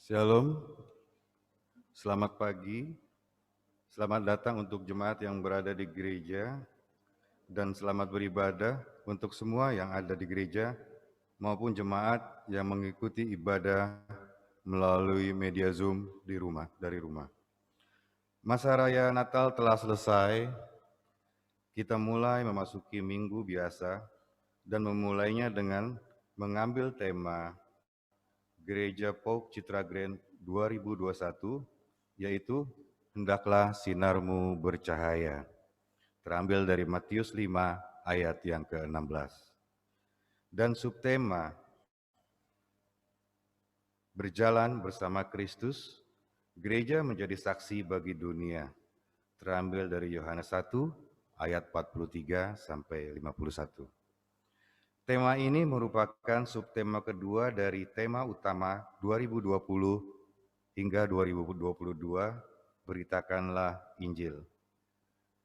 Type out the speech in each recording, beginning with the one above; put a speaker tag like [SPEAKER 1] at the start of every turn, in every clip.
[SPEAKER 1] Shalom, selamat pagi, selamat datang untuk jemaat yang berada di gereja, dan selamat beribadah untuk semua yang ada di gereja maupun jemaat yang mengikuti ibadah melalui media Zoom dari rumah. Masa Raya Natal telah selesai, kita mulai memasuki minggu biasa dan memulainya dengan mengambil tema Gereja Pauk Citra Grand 2021, yaitu Hendaklah Sinarmu Bercahaya, terambil dari Matius 5 ayat yang ke-16. Dan subtema Berjalan bersama Kristus, gereja menjadi saksi bagi dunia, terambil dari Yohanes 1 ayat 43 sampai 51. Tema ini merupakan subtema kedua dari tema utama 2020 hingga 2022, Beritakanlah Injil.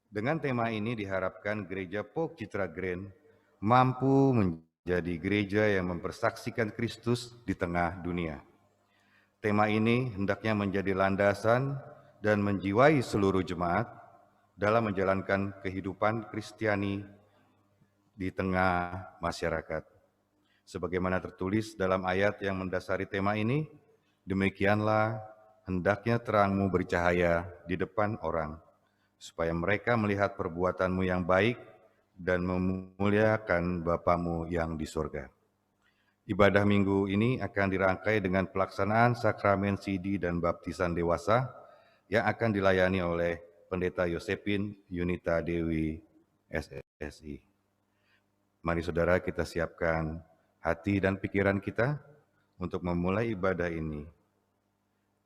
[SPEAKER 1] Dengan tema ini diharapkan Gereja Pauk Citra Grand mampu menjadi gereja yang mempersaksikan Kristus di tengah dunia. Tema ini hendaknya menjadi landasan dan menjiwai seluruh jemaat dalam menjalankan kehidupan Kristiani di tengah masyarakat. Sebagaimana tertulis dalam ayat yang mendasari tema ini, demikianlah hendaknya terangmu bercahaya di depan orang, supaya mereka melihat perbuatanmu yang baik dan memuliakan Bapamu yang di surga. Ibadah minggu ini akan dirangkai dengan pelaksanaan sakramen sidi dan baptisan dewasa yang akan dilayani oleh Pendeta Yosepin Yunita Dewi SSI. Mari saudara kita siapkan hati dan pikiran kita untuk memulai ibadah ini.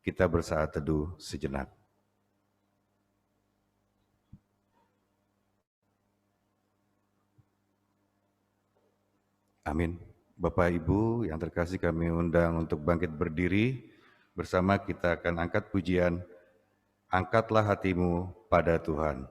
[SPEAKER 1] Kita bersaat teduh sejenak. Amin. Bapak Ibu yang terkasih, kami undang untuk bangkit berdiri. Bersama kita akan angkat pujian, Angkatlah Hatimu pada Tuhan.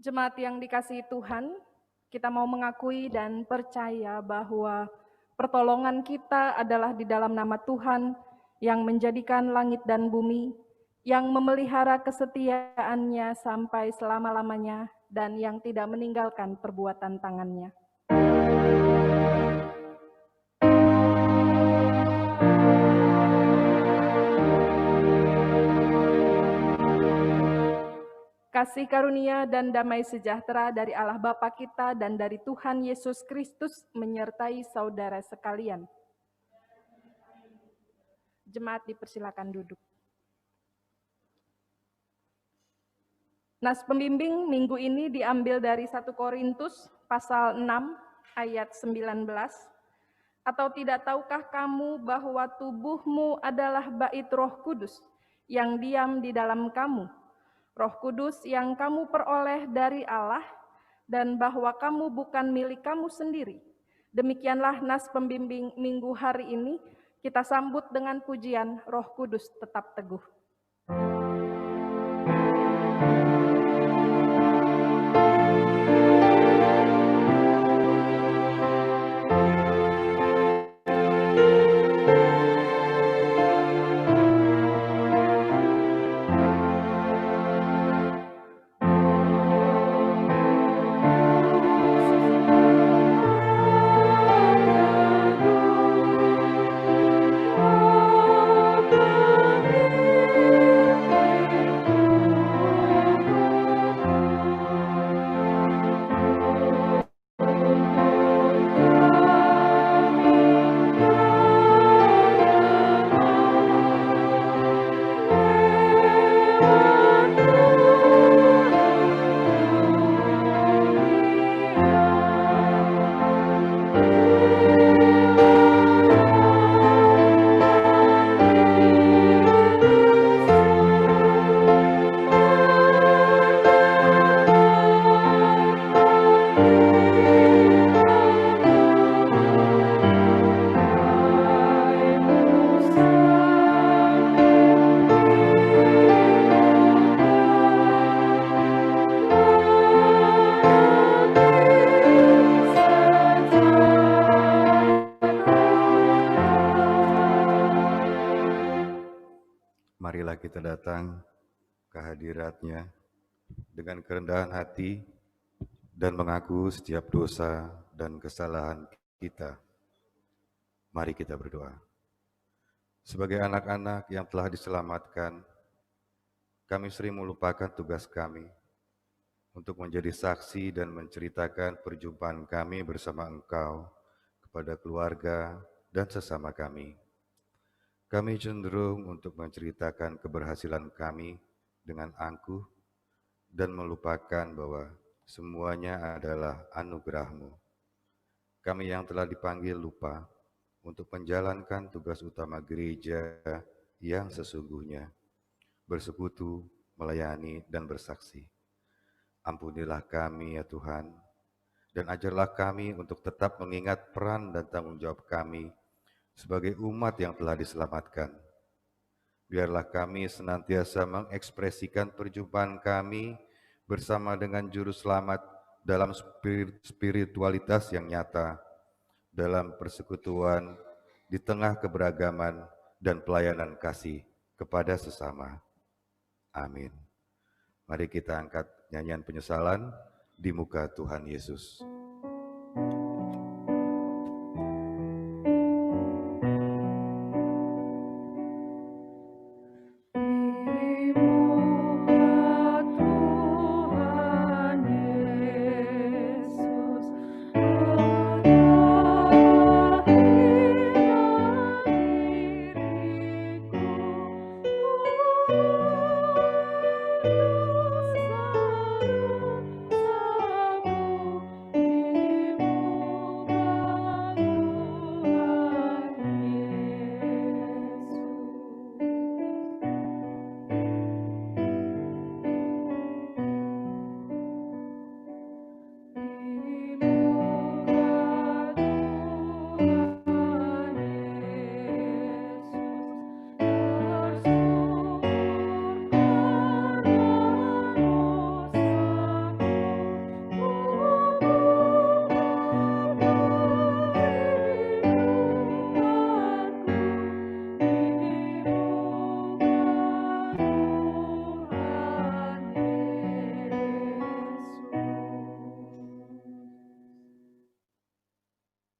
[SPEAKER 2] Jemaat yang dikasihi Tuhan, kita mau mengakui dan percaya bahwa pertolongan kita adalah di dalam nama Tuhan yang menjadikan langit dan bumi, yang memelihara kesetiaannya sampai selama-lamanya, dan yang tidak meninggalkan perbuatan tangannya. Kasih karunia dan damai sejahtera dari Allah Bapa kita dan dari Tuhan Yesus Kristus menyertai saudara sekalian. Jemaat dipersilakan duduk. Nas pembimbing minggu ini diambil dari 1 Korintus pasal 6 ayat 19. Atau tidak tahukah kamu bahwa tubuhmu adalah bait Roh Kudus yang diam di dalam kamu, Roh Kudus yang kamu peroleh dari Allah, dan bahwa kamu bukan milik kamu sendiri. Demikianlah nas pembimbing minggu hari ini. Kita sambut dengan pujian Roh Kudus tetap teguh.
[SPEAKER 1] Marilah kita datang ke hadirat-Nya dengan kerendahan hati dan mengaku setiap dosa dan kesalahan kita. Mari kita berdoa. Sebagai anak-anak yang telah diselamatkan, kami sering melupakan tugas kami untuk menjadi saksi dan menceritakan perjumpaan kami bersama Engkau kepada keluarga dan sesama kami. Kami cenderung untuk menceritakan keberhasilan kami dengan angkuh dan melupakan bahwa semuanya adalah anugerah-Mu. Kami yang telah dipanggil lupa untuk menjalankan tugas utama gereja yang sesungguhnya, bersekutu, melayani, dan bersaksi. Ampunilah kami ya Tuhan, dan ajarlah kami untuk tetap mengingat peran dan tanggung jawab kami sebagai umat yang telah diselamatkan. Biarlah kami senantiasa mengekspresikan perjumpaan kami bersama dengan Juru Selamat dalam spiritualitas yang nyata, dalam persekutuan di tengah keberagaman dan pelayanan kasih kepada sesama. Amin. Mari kita angkat nyanyian penyesalan di muka Tuhan Yesus.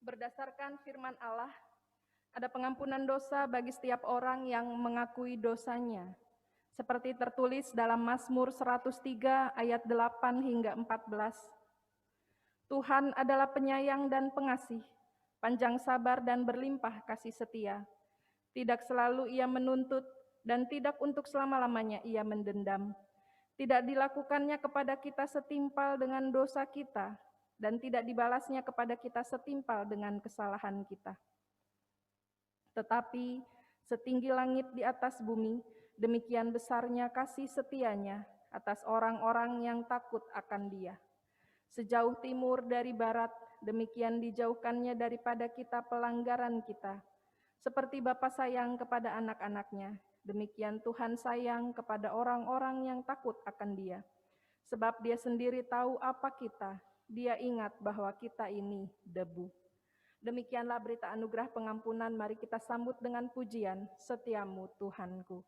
[SPEAKER 1] Berdasarkan firman Allah, ada pengampunan dosa bagi setiap orang yang mengakui dosanya.
[SPEAKER 2] Seperti tertulis dalam Mazmur 103 ayat 8 hingga 14. Tuhan adalah penyayang dan pengasih, panjang sabar dan berlimpah kasih setia. Tidak selalu ia menuntut dan tidak untuk selama-lamanya ia mendendam. Tidak dilakukannya kepada kita setimpal dengan dosa kita, dan tidak dibalasnya kepada kita setimpal dengan kesalahan kita. Tetapi setinggi langit di atas bumi, demikian besarnya kasih setianya atas orang-orang yang takut akan Dia. Sejauh timur dari barat, demikian dijauhkannya daripada kita pelanggaran kita. Seperti Bapa sayang kepada anak-anaknya, demikian Tuhan sayang kepada orang-orang yang takut akan Dia. Sebab Dia sendiri tahu apa kita, Dia ingat bahwa kita ini debu. Demikianlah berita anugerah pengampunan, mari kita sambut dengan pujian, Setiamu Tuhanku.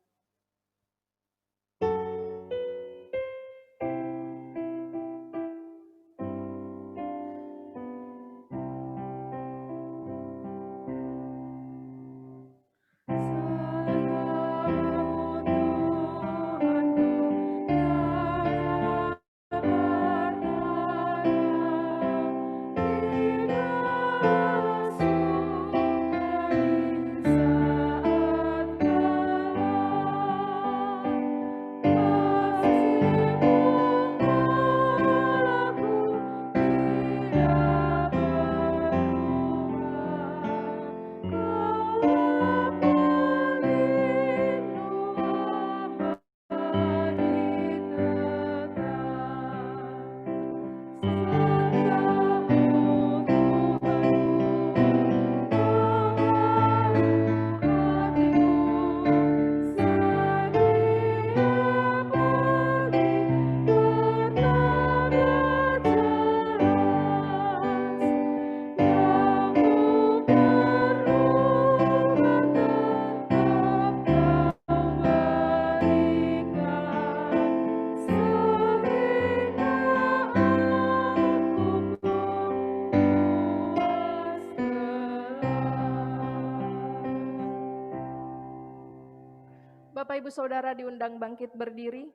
[SPEAKER 2] Bapak Ibu Saudara diundang bangkit berdiri.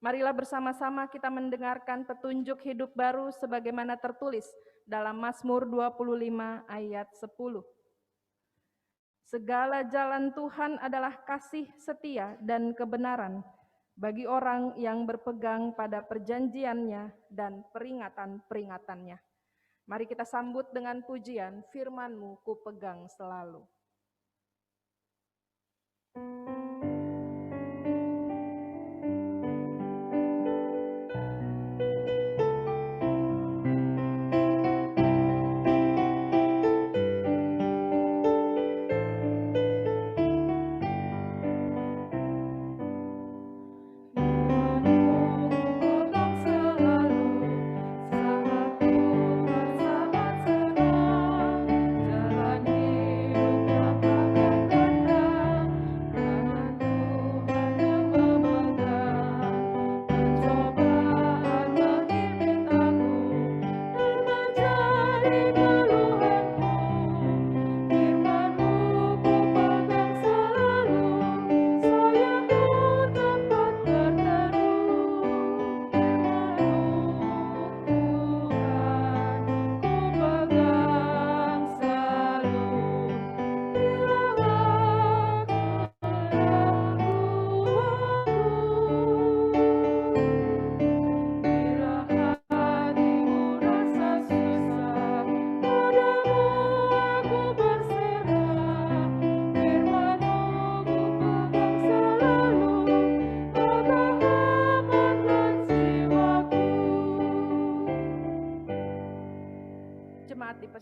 [SPEAKER 2] Marilah bersama-sama kita mendengarkan petunjuk hidup baru sebagaimana tertulis dalam Mazmur 25 ayat 10. Segala jalan Tuhan adalah kasih setia dan kebenaran bagi orang yang berpegang pada perjanjiannya dan peringatan-peringatannya. Mari kita sambut dengan pujian, firman-Mu ku pegang selalu.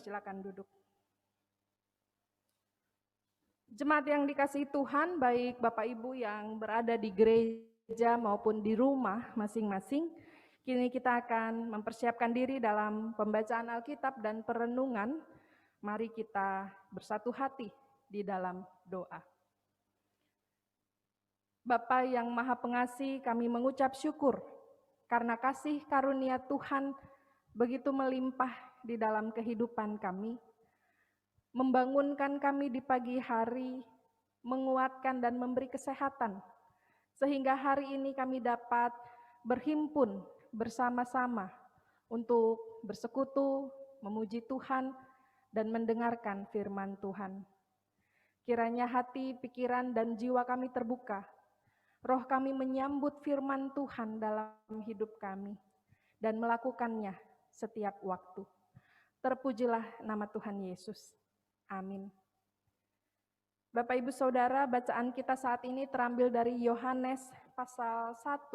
[SPEAKER 2] Silakan duduk. Jemaat yang dikasihi Tuhan, baik Bapak Ibu yang berada di gereja maupun di rumah masing-masing, kini kita akan mempersiapkan diri dalam pembacaan Alkitab dan perenungan. Mari kita bersatu hati di dalam doa. Bapa yang Maha Pengasih, kami mengucap syukur karena kasih karunia Tuhan begitu melimpah di dalam kehidupan kami, membangunkan kami di pagi hari, menguatkan dan memberi kesehatan, sehingga hari ini kami dapat berhimpun bersama-sama untuk bersekutu, memuji Tuhan, dan mendengarkan firman Tuhan. Kiranya hati, pikiran, dan jiwa kami terbuka, roh kami menyambut firman Tuhan dalam hidup kami, dan melakukannya setiap waktu. Terpujilah nama Tuhan Yesus. Amin. Bapak Ibu Saudara, bacaan kita saat ini terambil dari Yohanes pasal 1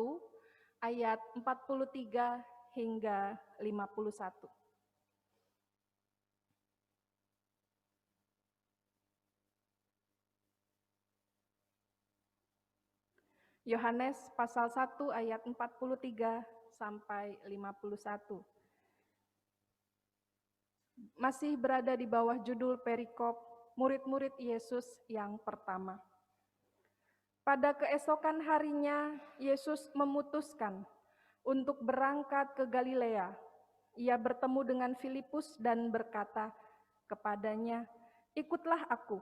[SPEAKER 2] ayat 43 hingga 51. Yohanes pasal 1 ayat 43 sampai 51. Masih berada di bawah judul perikop murid-murid Yesus yang pertama. Pada keesokan harinya, Yesus memutuskan untuk berangkat ke Galilea. Ia bertemu dengan Filipus dan berkata kepadanya, "Ikutlah aku."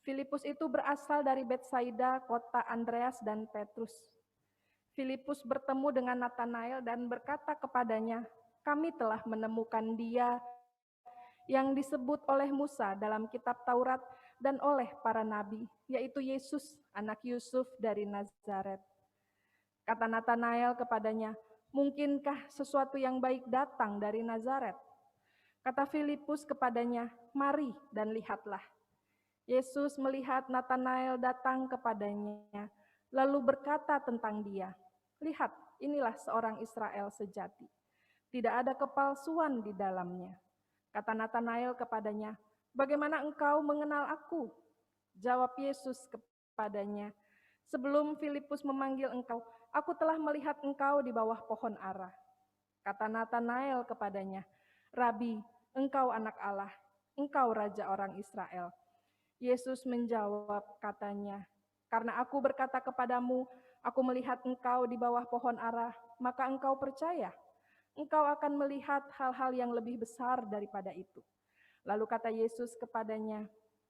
[SPEAKER 2] Filipus itu berasal dari Betsaida, kota Andreas dan Petrus. Filipus bertemu dengan Natanael dan berkata kepadanya, "Kami telah menemukan Dia yang disebut oleh Musa dalam kitab Taurat dan oleh para nabi, yaitu Yesus, anak Yusuf dari Nazaret." Kata Natanael kepadanya, "Mungkinkah sesuatu yang baik datang dari Nazaret?" Kata Filipus kepadanya, "Mari dan lihatlah." Yesus melihat Natanael datang kepadanya, lalu berkata tentang dia, "Lihat, inilah seorang Israel sejati. Tidak ada kepalsuan di dalamnya." Kata Natanael kepadanya, "Bagaimana engkau mengenal aku?" Jawab Yesus kepadanya, "Sebelum Filipus memanggil engkau, aku telah melihat engkau di bawah pohon ara." Kata Natanael kepadanya, "Rabi, engkau anak Allah, engkau raja orang Israel." Yesus menjawab katanya, "Karena aku berkata kepadamu, aku melihat engkau di bawah pohon ara, maka engkau percaya. Engkau akan melihat hal-hal yang lebih besar daripada itu." Lalu kata Yesus kepadanya,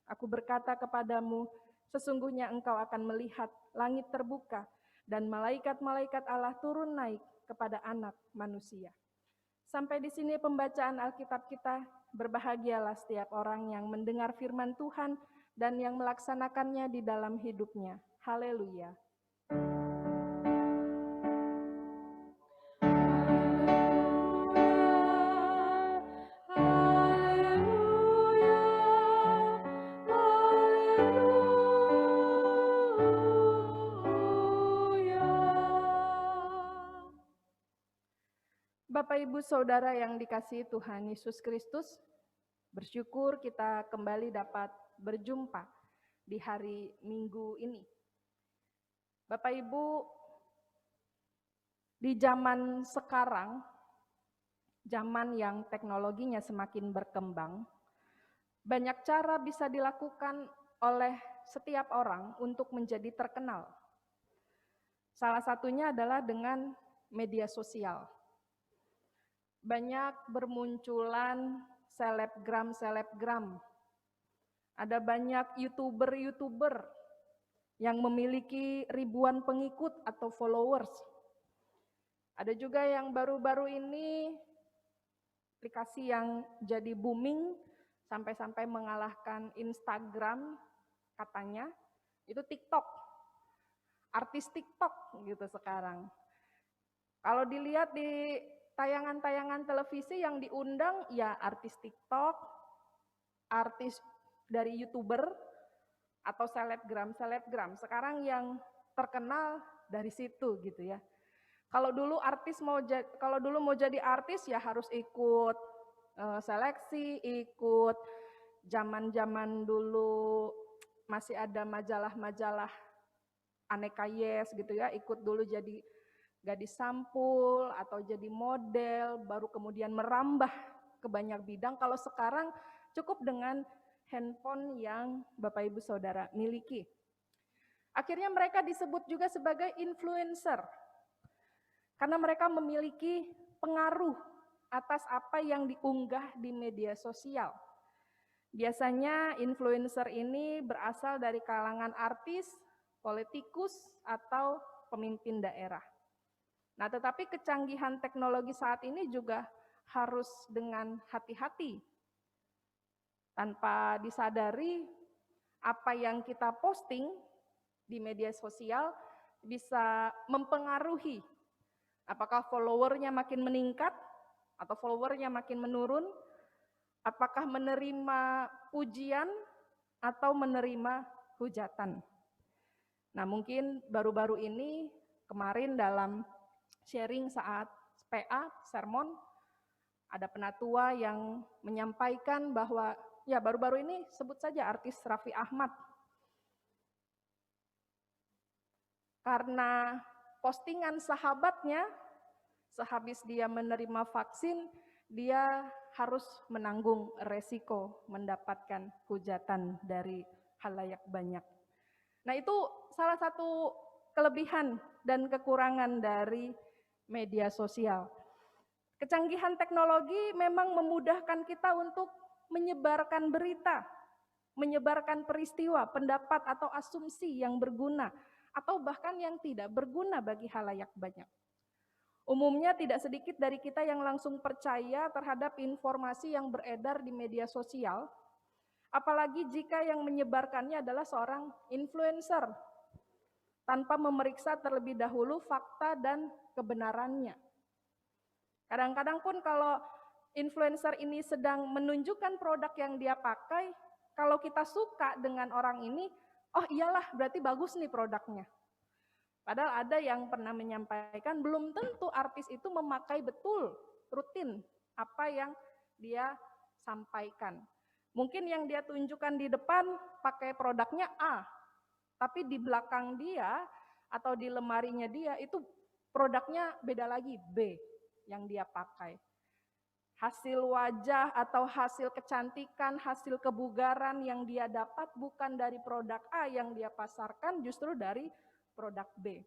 [SPEAKER 2] "Aku berkata kepadamu, sesungguhnya engkau akan melihat langit terbuka dan malaikat-malaikat Allah turun naik kepada Anak Manusia." Sampai di sini pembacaan Alkitab kita. Berbahagialah setiap orang yang mendengar firman Tuhan dan yang melaksanakannya di dalam hidupnya. Haleluya. Bapak Ibu Saudara yang dikasihi Tuhan Yesus Kristus, bersyukur kita kembali dapat berjumpa di hari Minggu ini. Bapak Ibu, di zaman sekarang, zaman yang teknologinya semakin berkembang, banyak cara bisa dilakukan oleh setiap orang untuk menjadi terkenal. Salah satunya adalah dengan media sosial. Banyak bermunculan selebgram. Ada banyak YouTuber yang memiliki ribuan pengikut atau followers. Ada juga yang baru-baru ini aplikasi yang jadi booming sampai-sampai mengalahkan Instagram katanya, itu TikTok. Artis TikTok gitu sekarang. Kalau dilihat di tayangan-tayangan televisi yang diundang ya artis TikTok, artis dari YouTuber atau selebgram. Sekarang yang terkenal dari situ gitu ya. Kalau dulu mau jadi artis ya harus ikut seleksi, ikut zaman dulu masih ada majalah-majalah Aneka Yes gitu ya, ikut dulu jadi gadis sampul atau jadi model, baru kemudian merambah ke banyak bidang. Kalau sekarang cukup dengan handphone yang Bapak Ibu Saudara miliki. Akhirnya mereka disebut juga sebagai influencer, karena mereka memiliki pengaruh atas apa yang diunggah di media sosial. Biasanya influencer ini berasal dari kalangan artis, politikus, atau pemimpin daerah. Nah, tetapi kecanggihan teknologi saat ini juga harus dengan hati-hati. Tanpa disadari, apa yang kita posting di media sosial bisa mempengaruhi apakah followernya makin meningkat atau followernya makin menurun, apakah menerima pujian atau menerima hujatan. Nah, mungkin baru-baru ini kemarin dalam sharing saat PA, sermon, ada penatua yang menyampaikan bahwa ya baru-baru ini sebut saja artis Raffi Ahmad. Karena postingan sahabatnya, sehabis dia menerima vaksin, dia harus menanggung resiko mendapatkan hujatan dari khalayak banyak. Nah, itu salah satu kelebihan dan kekurangan dari media sosial. Kecanggihan teknologi memang memudahkan kita untuk menyebarkan berita, menyebarkan peristiwa, pendapat atau asumsi yang berguna, atau bahkan yang tidak berguna bagi khalayak banyak. Umumnya tidak sedikit dari kita yang langsung percaya terhadap informasi yang beredar di media sosial, apalagi jika yang menyebarkannya adalah seorang influencer, tanpa memeriksa terlebih dahulu fakta dan kebenarannya. Kadang-kadang pun kalau influencer ini sedang menunjukkan produk yang dia pakai, kalau kita suka dengan orang ini, oh iyalah berarti bagus nih produknya. Padahal ada yang pernah menyampaikan belum tentu artis itu memakai betul, rutin apa yang dia sampaikan. Mungkin yang dia tunjukkan di depan pakai produknya A, tapi di belakang dia atau di lemarinya dia itu produknya beda lagi, B yang dia pakai. Hasil wajah atau hasil kecantikan, hasil kebugaran yang dia dapat bukan dari produk A yang dia pasarkan, justru dari produk B.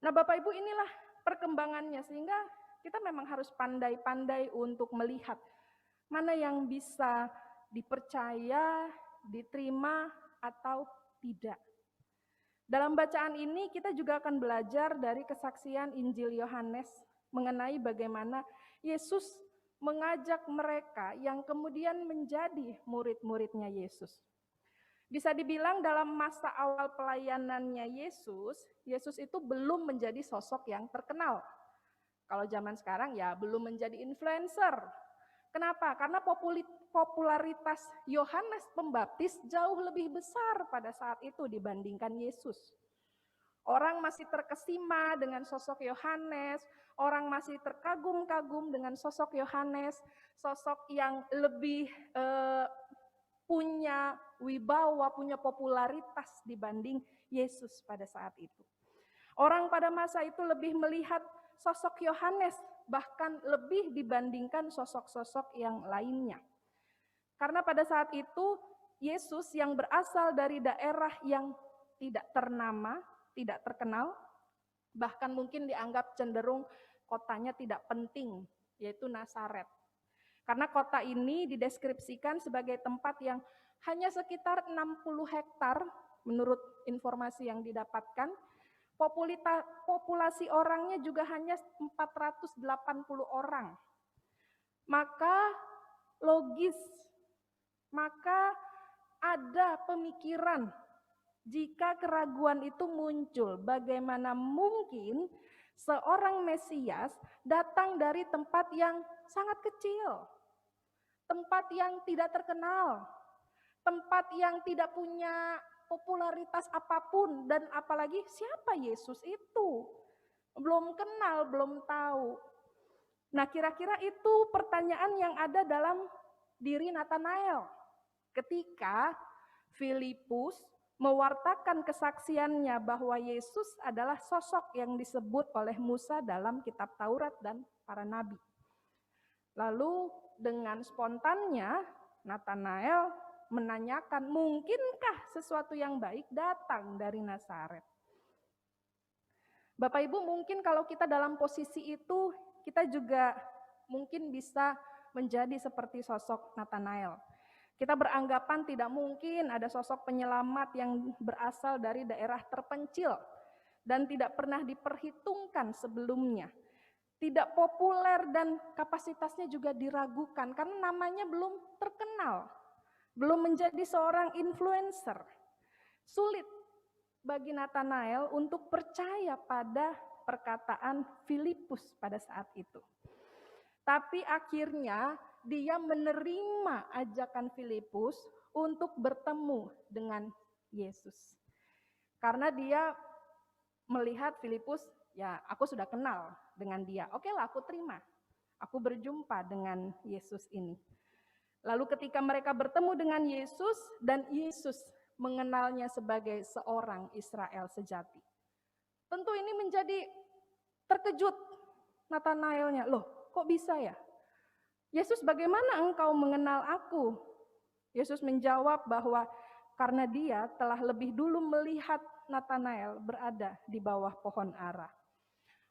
[SPEAKER 2] Nah, Bapak Ibu, inilah perkembangannya, sehingga kita memang harus pandai-pandai untuk melihat mana yang bisa dipercaya, diterima, atau tidak. Dalam bacaan ini kita juga akan belajar dari kesaksian Injil Yohanes mengenai bagaimana Yesus mengajak mereka yang kemudian menjadi murid-muridnya Yesus. Bisa dibilang dalam masa awal pelayanannya Yesus, Yesus itu belum menjadi sosok yang terkenal. Kalau zaman sekarang ya belum menjadi influencer. Kenapa? Karena popularitas Yohanes Pembaptis jauh lebih besar pada saat itu dibandingkan Yesus. Orang masih terkesima dengan sosok Yohanes, orang masih terkagum-kagum dengan sosok Yohanes, sosok yang lebih punya wibawa, punya popularitas dibanding Yesus pada saat itu. Orang pada masa itu lebih melihat sosok Yohanes, bahkan lebih dibandingkan sosok-sosok yang lainnya. Karena pada saat itu Yesus yang berasal dari daerah yang tidak ternama, tidak terkenal, bahkan mungkin dianggap cenderung kotanya tidak penting, yaitu Nazaret. Karena kota ini dideskripsikan sebagai tempat yang hanya sekitar 60 hektar menurut informasi yang didapatkan. Populasi orangnya juga hanya 480 orang. Maka logis, maka ada pemikiran jika keraguan itu muncul, bagaimana mungkin seorang Mesias datang dari tempat yang sangat kecil, tempat yang tidak terkenal, tempat yang tidak punya popularitas apapun, dan apalagi siapa Yesus itu? Belum kenal, belum tahu. Nah, kira-kira itu pertanyaan yang ada dalam diri Nathanael ketika Filipus mewartakan kesaksiannya bahwa Yesus adalah sosok yang disebut oleh Musa dalam kitab Taurat dan para nabi. Lalu dengan spontannya Nathanael menanyakan, mungkinkah sesuatu yang baik datang dari Nazaret? Bapak Ibu, mungkin kalau kita dalam posisi itu, kita juga mungkin bisa menjadi seperti sosok Nathanael. Kita beranggapan tidak mungkin ada sosok penyelamat yang berasal dari daerah terpencil dan tidak pernah diperhitungkan sebelumnya. Tidak populer dan kapasitasnya juga diragukan karena namanya belum terkenal, belum menjadi seorang influencer. Sulit bagi Nathanael untuk percaya pada perkataan Filipus pada saat itu. Tapi akhirnya dia menerima ajakan Filipus untuk bertemu dengan Yesus. Karena dia melihat Filipus, ya aku sudah kenal dengan dia. Oke lah, aku terima. Aku berjumpa dengan Yesus ini. Lalu ketika mereka bertemu dengan Yesus dan Yesus mengenalnya sebagai seorang Israel sejati. Tentu ini menjadi terkejut Nathanaelnya. Loh, kok bisa ya? Yesus, bagaimana engkau mengenal aku? Yesus menjawab bahwa karena dia telah lebih dulu melihat Nathanael berada di bawah pohon ara.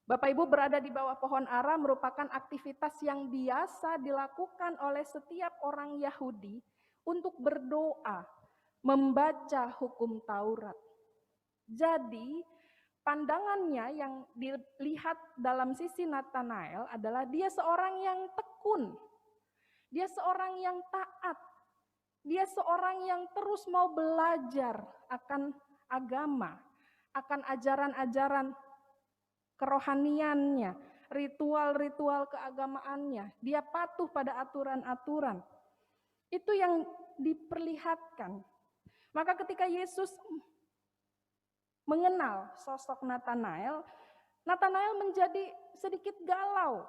[SPEAKER 2] Bapak Ibu, berada di bawah pohon ara merupakan aktivitas yang biasa dilakukan oleh setiap orang Yahudi untuk berdoa, membaca hukum Taurat. Jadi, pandangannya yang dilihat dalam sisi Nathanael adalah dia seorang yang tekun, dia seorang yang taat, dia seorang yang terus mau belajar akan agama, akan ajaran-ajaran kerohaniannya, ritual-ritual keagamaannya. Dia patuh pada aturan-aturan. Itu yang diperlihatkan. Maka ketika Yesus mengenal sosok Nathanael, Nathanael menjadi sedikit galau.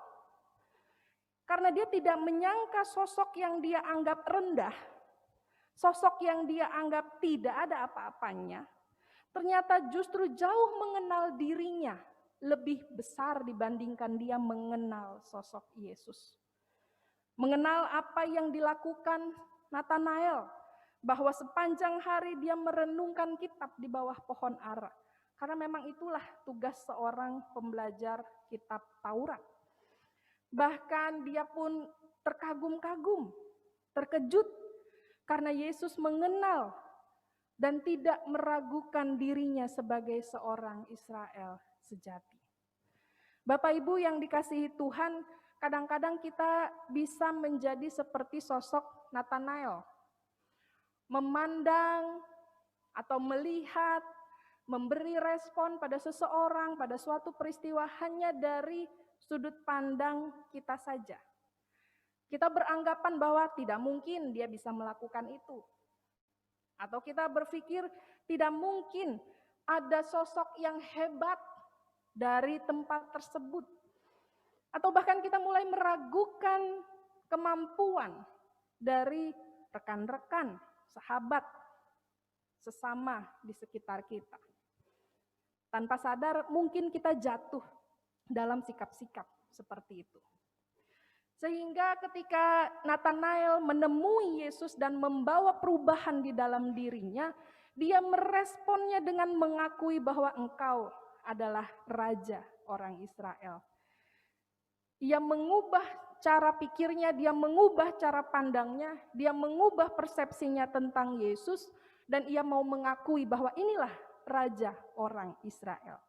[SPEAKER 2] Karena dia tidak menyangka sosok yang dia anggap rendah, sosok yang dia anggap tidak ada apa-apanya, ternyata justru jauh mengenal dirinya, lebih besar dibandingkan dia mengenal sosok Yesus. Mengenal apa yang dilakukan Nathanael, bahwa sepanjang hari dia merenungkan kitab di bawah pohon ara. Karena memang itulah tugas seorang pembelajar kitab Taurat. Bahkan dia pun terkagum-kagum, terkejut karena Yesus mengenal dan tidak meragukan dirinya sebagai seorang Israel sejati. Bapak Ibu yang dikasihi Tuhan, kadang-kadang kita bisa menjadi seperti sosok Nathanael. Memandang atau melihat, memberi respon pada seseorang, pada suatu peristiwa hanya dari sudut pandang kita saja. Kita beranggapan bahwa tidak mungkin dia bisa melakukan itu. Atau kita berpikir tidak mungkin ada sosok yang hebat dari tempat tersebut. Atau bahkan kita mulai meragukan kemampuan dari rekan-rekan, sahabat, sesama di sekitar kita. Tanpa sadar mungkin kita jatuh dalam sikap-sikap seperti itu. Sehingga ketika Nathanael menemui Yesus dan membawa perubahan di dalam dirinya, dia meresponnya dengan mengakui bahwa engkau adalah raja orang Israel. Ia mengubah cara pikirnya, dia mengubah cara pandangnya, dia mengubah persepsinya tentang Yesus, dan ia mau mengakui bahwa inilah raja orang Israel.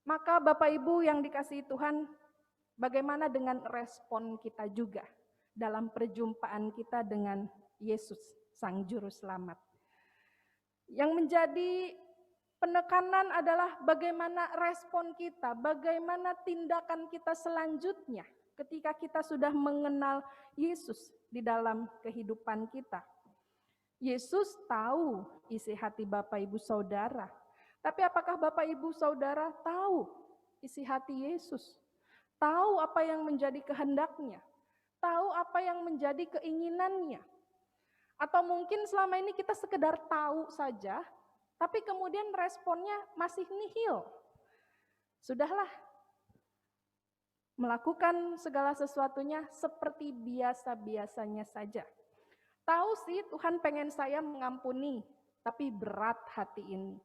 [SPEAKER 2] Maka Bapak Ibu yang dikasihi Tuhan, bagaimana dengan respon kita juga dalam perjumpaan kita dengan Yesus, Sang Juru Selamat? Yang menjadi penekanan adalah bagaimana respon kita, bagaimana tindakan kita selanjutnya ketika kita sudah mengenal Yesus di dalam kehidupan kita. Yesus tahu isi hati Bapak Ibu Saudara. Tapi apakah Bapak Ibu Saudara tahu isi hati Yesus? Tahu apa yang menjadi kehendaknya? Tahu apa yang menjadi keinginannya? Atau mungkin selama ini kita sekedar tahu saja, tapi kemudian responnya masih nihil. Sudahlah, melakukan segala sesuatunya seperti biasa-biasanya saja. Tahu sih Tuhan pengen saya mengampuni, tapi berat hati ini.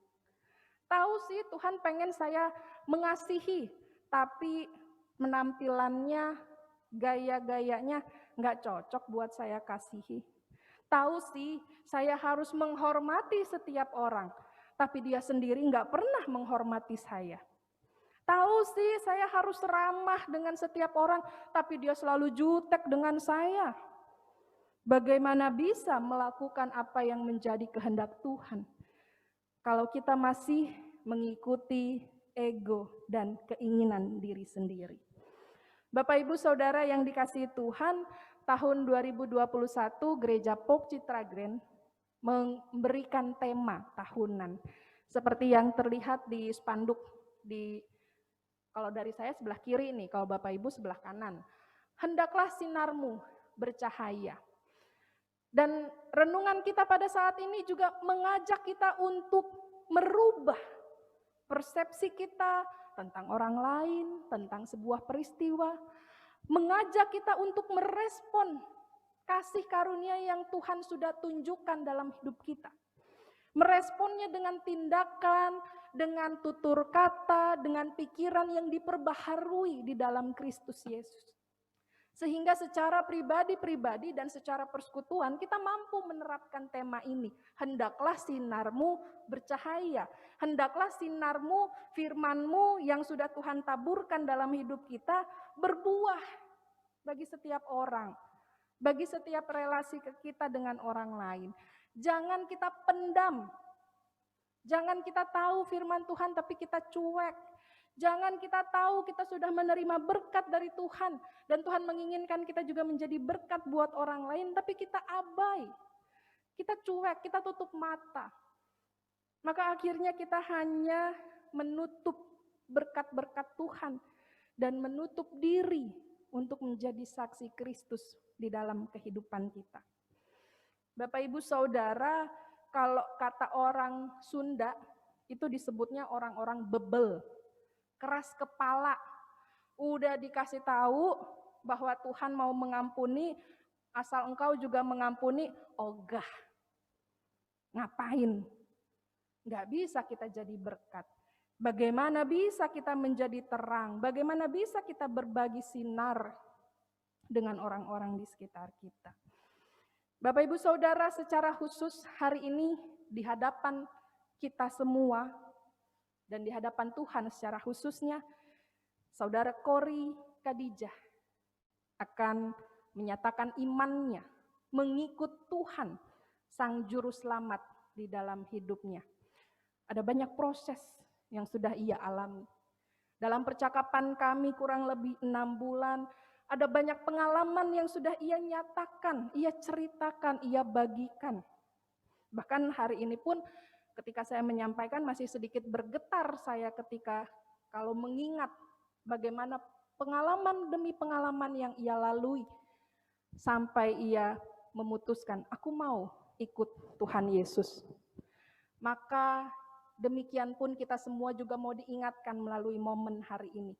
[SPEAKER 2] Tahu sih Tuhan pengen saya mengasihi, tapi penampilannya, gaya-gayanya nggak cocok buat saya kasihi. Tahu sih, saya harus menghormati setiap orang, tapi dia sendiri nggak pernah menghormati saya. Tahu sih, saya harus ramah dengan setiap orang, tapi dia selalu jutek dengan saya. Bagaimana bisa melakukan apa yang menjadi kehendak Tuhan kalau kita masih mengikuti ego dan keinginan diri sendiri? Bapak Ibu Saudara yang dikasihi Tuhan, tahun 2021 Gereja Pok Citra Grand memberikan tema tahunan. Seperti yang terlihat di spanduk kalau dari saya sebelah kiri nih, kalau Bapak Ibu sebelah kanan. Hendaklah sinarmu bercahaya. Dan renungan kita pada saat ini juga mengajak kita untuk merubah persepsi kita tentang orang lain, tentang sebuah peristiwa, mengajak kita untuk merespon kasih karunia yang Tuhan sudah tunjukkan dalam hidup kita. Meresponnya dengan tindakan, dengan tutur kata, dengan pikiran yang diperbaharui di dalam Kristus Yesus. Sehingga secara pribadi-pribadi dan secara persekutuan kita mampu menerapkan tema ini. Hendaklah sinarmu bercahaya. Hendaklah sinarmu, firmanmu yang sudah Tuhan taburkan dalam hidup kita berbuah bagi setiap orang. Bagi setiap relasi kita dengan orang lain. Jangan kita pendam. Jangan kita tahu firman Tuhan tapi kita cuek. Jangan kita tahu kita sudah menerima berkat dari Tuhan. Dan Tuhan menginginkan kita juga menjadi berkat buat orang lain. Tapi kita abai. Kita cuek, kita tutup mata. Maka akhirnya kita hanya menutup berkat-berkat Tuhan. Dan menutup diri untuk menjadi saksi Kristus di dalam kehidupan kita. Bapak Ibu Saudara, kalau kata orang Sunda, itu disebutnya orang-orang bebel. Keras kepala, udah dikasih tahu bahwa Tuhan mau mengampuni, asal engkau juga mengampuni, ogah. Ngapain? Nggak bisa kita jadi berkat. Bagaimana bisa kita menjadi terang? Bagaimana bisa kita berbagi sinar dengan orang-orang di sekitar kita? Bapak Ibu Saudara, secara khusus hari ini di hadapan kita semua, dan di hadapan Tuhan secara khususnya, Saudara Kori Khadijah akan menyatakan imannya, mengikut Tuhan, Sang Juru Selamat di dalam hidupnya. Ada banyak proses yang sudah ia alami. Dalam percakapan kami kurang lebih 6 bulan, ada banyak pengalaman yang sudah ia nyatakan, ia ceritakan, ia bagikan. Bahkan hari ini pun ketika saya menyampaikan masih sedikit bergetar saya ketika kalau mengingat bagaimana pengalaman demi pengalaman yang ia lalui sampai ia memutuskan, aku mau ikut Tuhan Yesus. Maka demikian pun kita semua juga mau diingatkan melalui momen hari ini.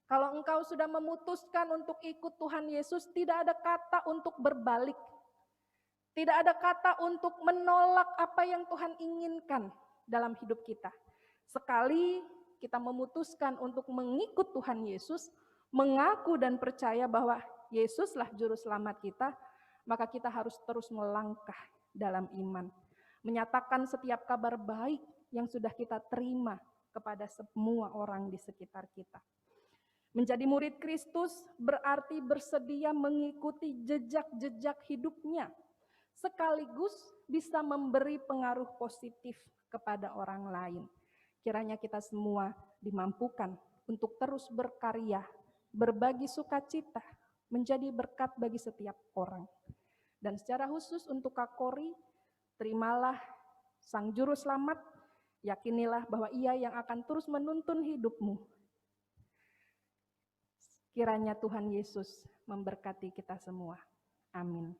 [SPEAKER 2] Kalau engkau sudah memutuskan untuk ikut Tuhan Yesus, tidak ada kata untuk berbalik. Tidak ada kata untuk menolak apa yang Tuhan inginkan dalam hidup kita. Sekali kita memutuskan untuk mengikut Tuhan Yesus, mengaku dan percaya bahwa Yesuslah juru selamat kita, maka kita harus terus melangkah dalam iman. Menyatakan setiap kabar baik yang sudah kita terima kepada semua orang di sekitar kita. Menjadi murid Kristus berarti bersedia mengikuti jejak-jejak hidupnya, sekaligus bisa memberi pengaruh positif kepada orang lain. Kiranya kita semua dimampukan untuk terus berkarya, berbagi sukacita, menjadi berkat bagi setiap orang. Dan secara khusus untuk Kak Kori, terimalah Sang Juru Selamat, yakinilah bahwa Ia yang akan terus menuntun hidupmu. Kiranya Tuhan Yesus memberkati kita semua. Amin.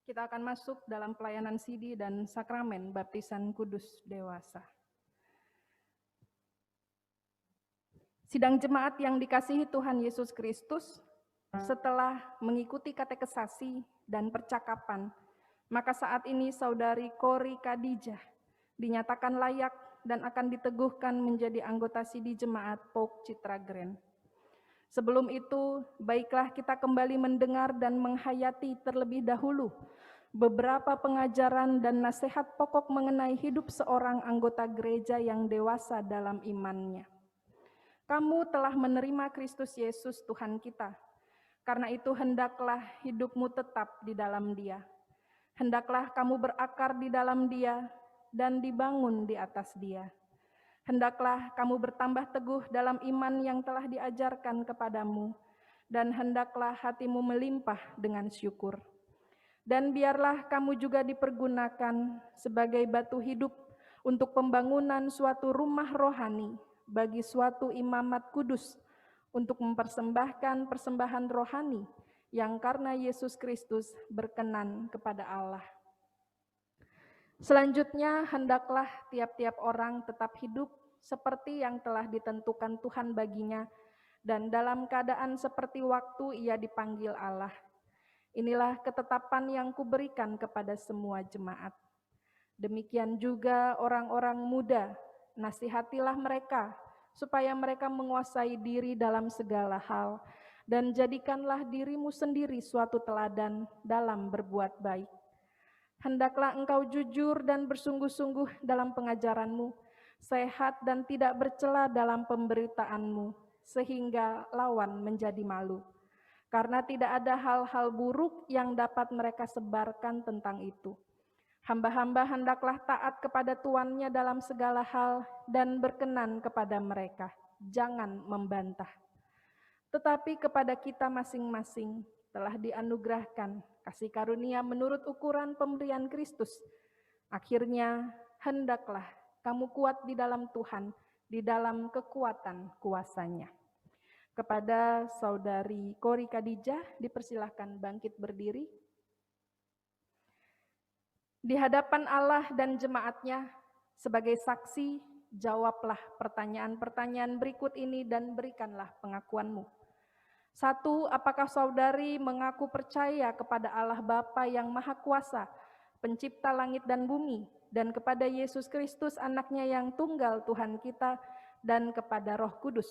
[SPEAKER 2] Kita akan masuk dalam pelayanan sidi dan sakramen baptisan kudus dewasa. Sidang jemaat yang dikasihi Tuhan Yesus Kristus, setelah mengikuti katekesasi dan percakapan, maka saat ini saudari Kori Khadijah dinyatakan layak dan akan diteguhkan menjadi anggota sidi jemaat POK Citragren. Sebelum itu, baiklah kita kembali mendengar dan menghayati terlebih dahulu beberapa pengajaran dan nasihat pokok mengenai hidup seorang anggota gereja yang dewasa dalam imannya. Kamu telah menerima Kristus Yesus Tuhan kita. Karena itu hendaklah hidupmu tetap di dalam Dia. Hendaklah kamu berakar di dalam Dia dan dibangun di atas Dia. Hendaklah kamu bertambah teguh dalam iman yang telah diajarkan kepadamu, dan hendaklah hatimu melimpah dengan syukur. Dan biarlah kamu juga dipergunakan sebagai batu hidup untuk pembangunan suatu rumah rohani bagi suatu imamat kudus, untuk mempersembahkan persembahan rohani yang karena Yesus Kristus berkenan kepada Allah. Selanjutnya, hendaklah tiap-tiap orang tetap hidup seperti yang telah ditentukan Tuhan baginya, dan dalam keadaan seperti waktu ia dipanggil Allah. Inilah ketetapan yang kuberikan kepada semua jemaat. Demikian juga orang-orang muda, nasihatilah mereka, supaya mereka menguasai diri dalam segala hal, dan jadikanlah dirimu sendiri suatu teladan dalam berbuat baik. Hendaklah engkau jujur dan bersungguh-sungguh dalam pengajaranmu, sehat dan tidak bercela dalam pemberitaanmu, sehingga lawan menjadi malu. Karena tidak ada hal-hal buruk yang dapat mereka sebarkan tentang itu. Hamba-hamba hendaklah taat kepada tuannya dalam segala hal dan berkenan kepada mereka, jangan membantah. Tetapi kepada kita masing-masing telah dianugerahkan kasih karunia menurut ukuran pemberian Kristus. Akhirnya, hendaklah kamu kuat di dalam Tuhan, di dalam kekuatan kuasa-Nya. Kepada saudari Kori Khadijah, dipersilahkan bangkit berdiri. Di hadapan Allah dan jemaatnya, sebagai saksi, jawablah pertanyaan-pertanyaan berikut ini dan berikanlah pengakuanmu. 1. Apakah saudari mengaku percaya kepada Allah Bapa yang Maha Kuasa, Pencipta langit dan bumi, dan kepada Yesus Kristus anaknya yang tunggal Tuhan kita, dan kepada Roh Kudus?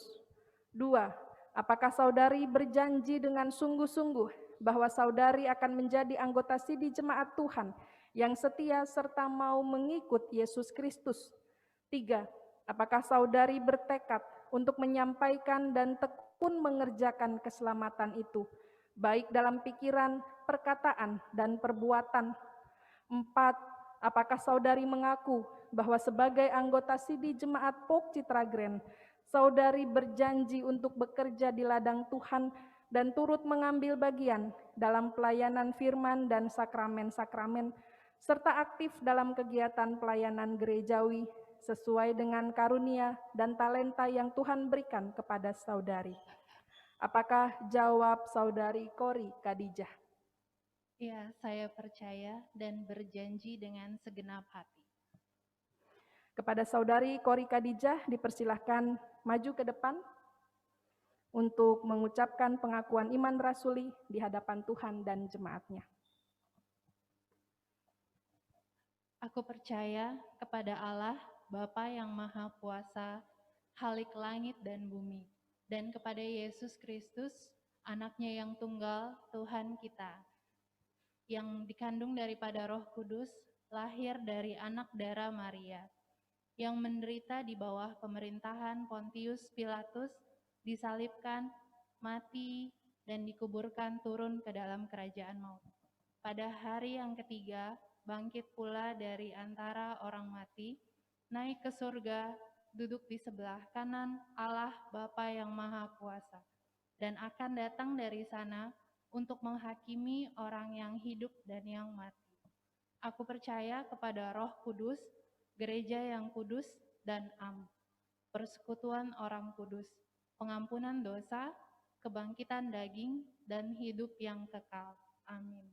[SPEAKER 2] 2. Apakah saudari berjanji dengan sungguh-sungguh bahwa saudari akan menjadi anggota sidi jemaat Tuhan yang setia serta mau mengikut Yesus Kristus? 3. Apakah saudari bertekad untuk menyampaikan dan tekun mengerjakan keselamatan itu, baik dalam pikiran, perkataan, dan perbuatan? 4. Apakah saudari mengaku bahwa sebagai anggota sidi jemaat POK Citragren, saudari berjanji untuk bekerja di ladang Tuhan dan turut mengambil bagian dalam pelayanan firman dan sakramen-sakramen, serta aktif dalam kegiatan pelayanan gerejawi sesuai dengan karunia dan talenta yang Tuhan berikan kepada saudari? Apakah jawab saudari Kori Khadijah?
[SPEAKER 3] Ya, saya percaya dan berjanji dengan segenap hati.
[SPEAKER 2] Kepada saudari Kori Khadijah, dipersilahkan maju ke depan untuk mengucapkan pengakuan iman rasuli di hadapan Tuhan dan jemaatnya.
[SPEAKER 3] Aku percaya kepada Allah, Bapa yang Maha Kuasa, Khalik langit dan bumi, dan kepada Yesus Kristus, anaknya yang tunggal, Tuhan kita, yang dikandung daripada Roh Kudus, lahir dari anak darah Maria, yang menderita di bawah pemerintahan Pontius Pilatus, disalibkan, mati, dan dikuburkan turun ke dalam kerajaan maut. Pada hari yang ketiga, bangkit pula dari antara orang mati, naik ke surga, duduk di sebelah kanan Allah Bapa yang Maha Kuasa, dan akan datang dari sana untuk menghakimi orang yang hidup dan yang mati. Aku percaya kepada Roh Kudus, gereja yang kudus dan am, persekutuan orang kudus, pengampunan dosa, kebangkitan daging, dan hidup yang kekal. Amin.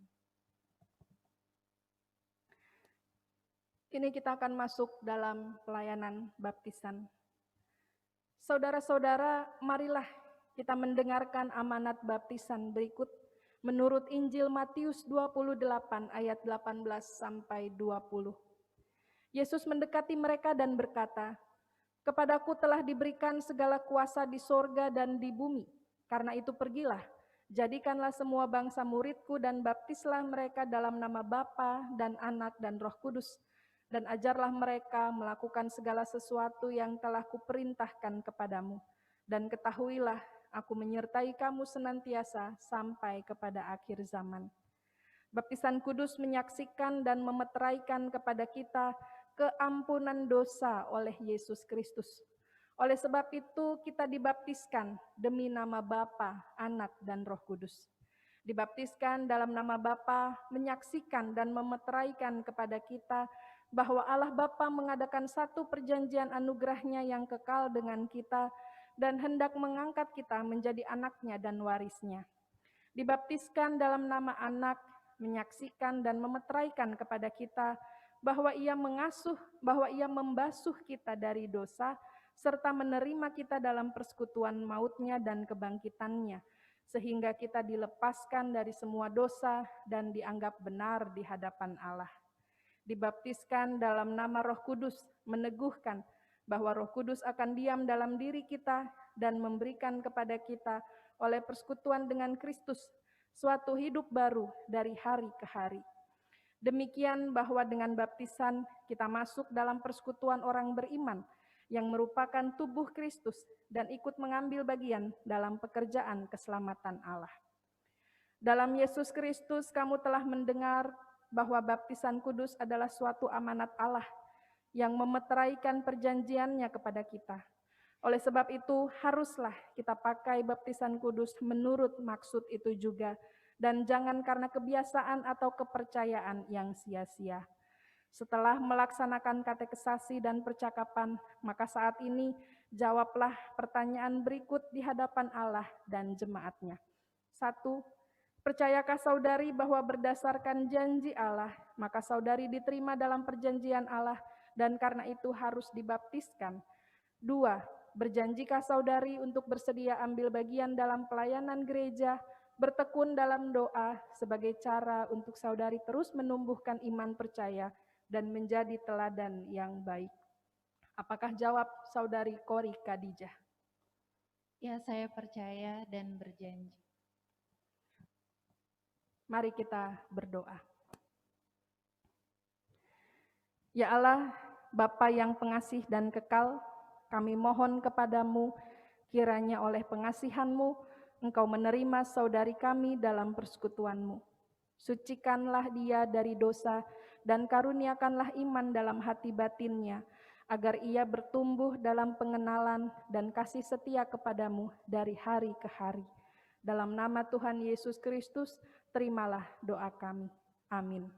[SPEAKER 2] Kini kita akan masuk dalam pelayanan baptisan. Saudara-saudara, marilah kita mendengarkan amanat baptisan berikut menurut Injil Matius 28 ayat 18 sampai 20. Yesus mendekati mereka dan berkata, "Kepadaku telah diberikan segala kuasa di sorga dan di bumi. Karena itu pergilah, jadikanlah semua bangsa muridku dan baptislah mereka dalam nama Bapa dan Anak dan Roh Kudus. Dan ajarlah mereka melakukan segala sesuatu yang telah kuperintahkan kepadamu. Dan ketahuilah, aku menyertai kamu senantiasa sampai kepada akhir zaman." Baptisan kudus menyaksikan dan memeteraikan kepada kita keampunan dosa oleh Yesus Kristus. Oleh sebab itu kita dibaptiskan demi nama Bapa, Anak, dan Roh Kudus. Dibaptiskan dalam nama Bapa menyaksikan dan memeteraikan kepada kita bahwa Allah Bapa mengadakan satu perjanjian anugerahnya yang kekal dengan kita dan hendak mengangkat kita menjadi anaknya dan warisnya. Dibaptiskan dalam nama Anak menyaksikan dan memeteraikan kepada kita bahwa Ia membasuh kita dari dosa serta menerima kita dalam persekutuan mautnya dan kebangkitannya, sehingga kita dilepaskan dari semua dosa dan dianggap benar di hadapan Allah. Dibaptiskan dalam nama Roh Kudus meneguhkan bahwa Roh Kudus akan diam dalam diri kita dan memberikan kepada kita oleh persekutuan dengan Kristus suatu hidup baru dari hari ke hari. Demikian bahwa dengan baptisan kita masuk dalam persekutuan orang beriman yang merupakan tubuh Kristus dan ikut mengambil bagian dalam pekerjaan keselamatan Allah. Dalam Yesus Kristus kamu telah mendengar bahwa baptisan kudus adalah suatu amanat Allah yang memeteraikan perjanjiannya kepada kita. Oleh sebab itu, haruslah kita pakai baptisan kudus menurut maksud itu juga, dan jangan karena kebiasaan atau kepercayaan yang sia-sia. Setelah melaksanakan katekesasi dan percakapan, maka saat ini jawablah pertanyaan berikut di hadapan Allah dan jemaatnya. 1. Percayakah saudari bahwa berdasarkan janji Allah, maka saudari diterima dalam perjanjian Allah dan karena itu harus dibaptiskan? 2. Berjanjikah saudari untuk bersedia ambil bagian dalam pelayanan gereja, bertekun dalam doa sebagai cara untuk saudari terus menumbuhkan iman percaya dan menjadi teladan yang baik? Apakah jawab saudari Kori Khadijah?
[SPEAKER 3] Ya, saya percaya dan berjanji.
[SPEAKER 2] Mari kita berdoa. Ya Allah, Bapa yang pengasih dan kekal, kami mohon kepadamu, kiranya oleh pengasihan-Mu, Engkau menerima saudari kami dalam persekutuan-Mu. Sucikanlah dia dari dosa dan karuniakanlah iman dalam hati batinnya, agar ia bertumbuh dalam pengenalan dan kasih setia kepadamu dari hari ke hari. Dalam nama Tuhan Yesus Kristus, terimalah doa kami. Amin.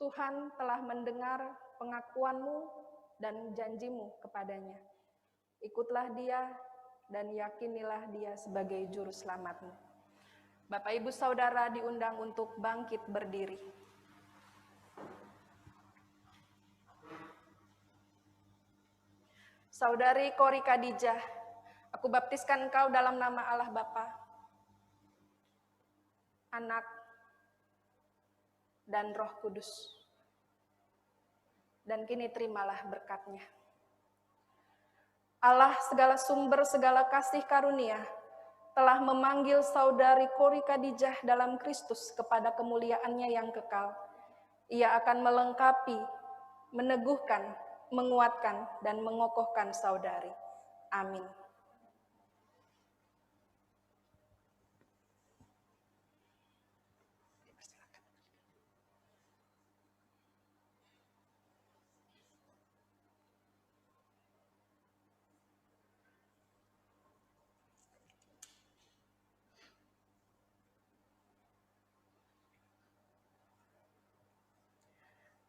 [SPEAKER 2] Tuhan telah mendengar pengakuanmu dan janjimu kepadanya. Ikutlah dia dan yakinilah dia sebagai juru selamatmu. Bapak Ibu Saudara diundang untuk bangkit berdiri. Saudari Kori Khadijah, aku baptiskan engkau dalam nama Allah Bapa, Anak, dan Roh Kudus. Dan kini terimalah berkat-Nya. Allah segala sumber segala kasih karunia telah memanggil saudari Kori Khadijah dalam Kristus kepada kemuliaan-Nya yang kekal. Ia akan melengkapi, meneguhkan, menguatkan, dan mengokohkan saudari. Amin.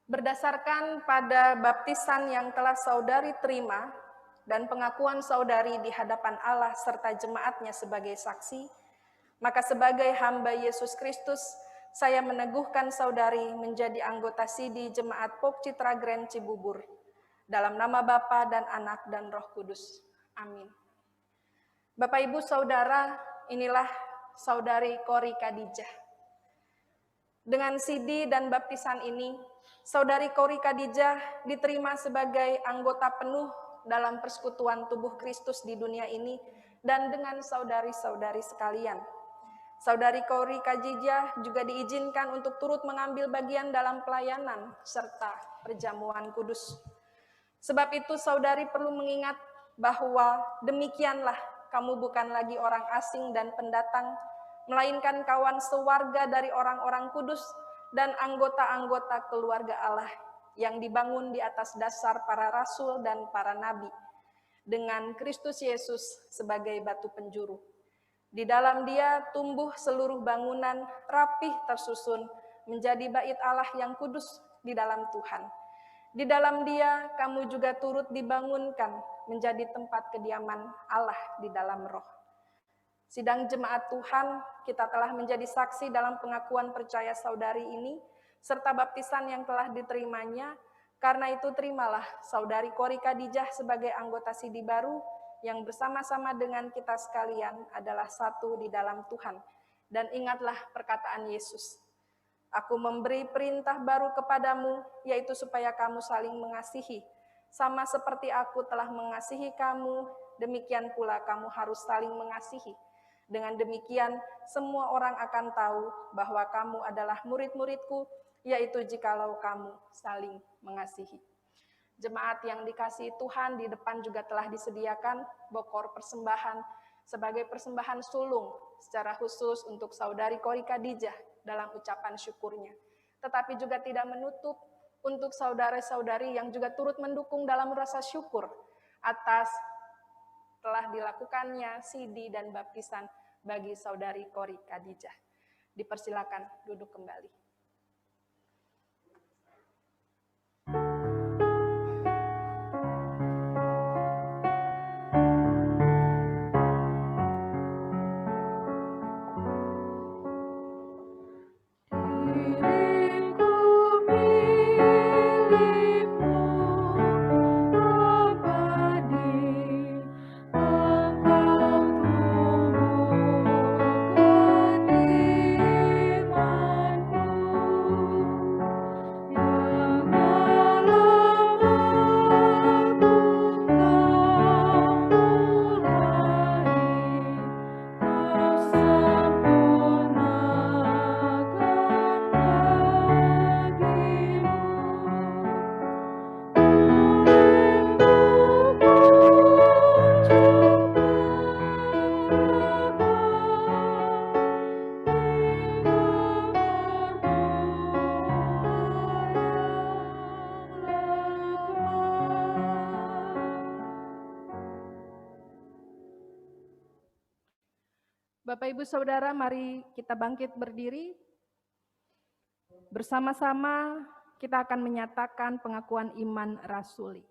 [SPEAKER 2] Berdasarkan pada baptisan yang telah saudari terima dan pengakuan saudari di hadapan Allah serta jemaat-Nya sebagai saksi, maka sebagai hamba Yesus Kristus, saya meneguhkan saudari menjadi anggota Sidi Jemaat Pok Citra Grand Cibubur, dalam nama Bapa dan Anak dan Roh Kudus. Amin. Bapak Ibu Saudara, inilah saudari Kori Khadijah. Dengan sidi dan baptisan ini, saudari Kori Khadijah diterima sebagai anggota penuh dalam persekutuan tubuh Kristus di dunia ini dan dengan saudari-saudari sekalian. Saudari Kori Khadijah juga diizinkan untuk turut mengambil bagian dalam pelayanan serta perjamuan kudus. Sebab itu saudari perlu mengingat bahwa demikianlah kamu bukan lagi orang asing dan pendatang, melainkan kawan sewarga dari orang-orang kudus dan anggota-anggota keluarga Allah yang dibangun di atas dasar para rasul dan para nabi, dengan Kristus Yesus sebagai batu penjuru. Di dalam Dia tumbuh seluruh bangunan rapih tersusun menjadi bait Allah yang kudus di dalam Tuhan. Di dalam Dia kamu juga turut dibangunkan menjadi tempat kediaman Allah di dalam Roh. Sidang jemaat Tuhan, kita telah menjadi saksi dalam pengakuan percaya saudari ini, serta baptisan yang telah diterimanya. Karena itu terimalah saudari Kori Khadijah sebagai anggota Sidi baru, yang bersama-sama dengan kita sekalian adalah satu di dalam Tuhan. Dan ingatlah perkataan Yesus, aku memberi perintah baru kepadamu, yaitu supaya kamu saling mengasihi. Sama seperti aku telah mengasihi kamu, demikian pula kamu harus saling mengasihi. Dengan demikian, semua orang akan tahu bahwa kamu adalah murid-muridku, yaitu jikalau kamu saling mengasihi. Jemaat yang dikasihi Tuhan, di depan juga telah disediakan bokor persembahan sebagai persembahan sulung secara khusus untuk saudari Kori Khadijah dalam ucapan syukurnya. Tetapi juga tidak menutup untuk saudara-saudari yang juga turut mendukung dalam rasa syukur atas telah dilakukannya sidi dan baptisan bagi saudari Kori Khadijah. Dipersilakan duduk kembali. Bapak Ibu Saudara, mari kita bangkit berdiri. Bersama-sama kita akan menyatakan pengakuan iman rasuli.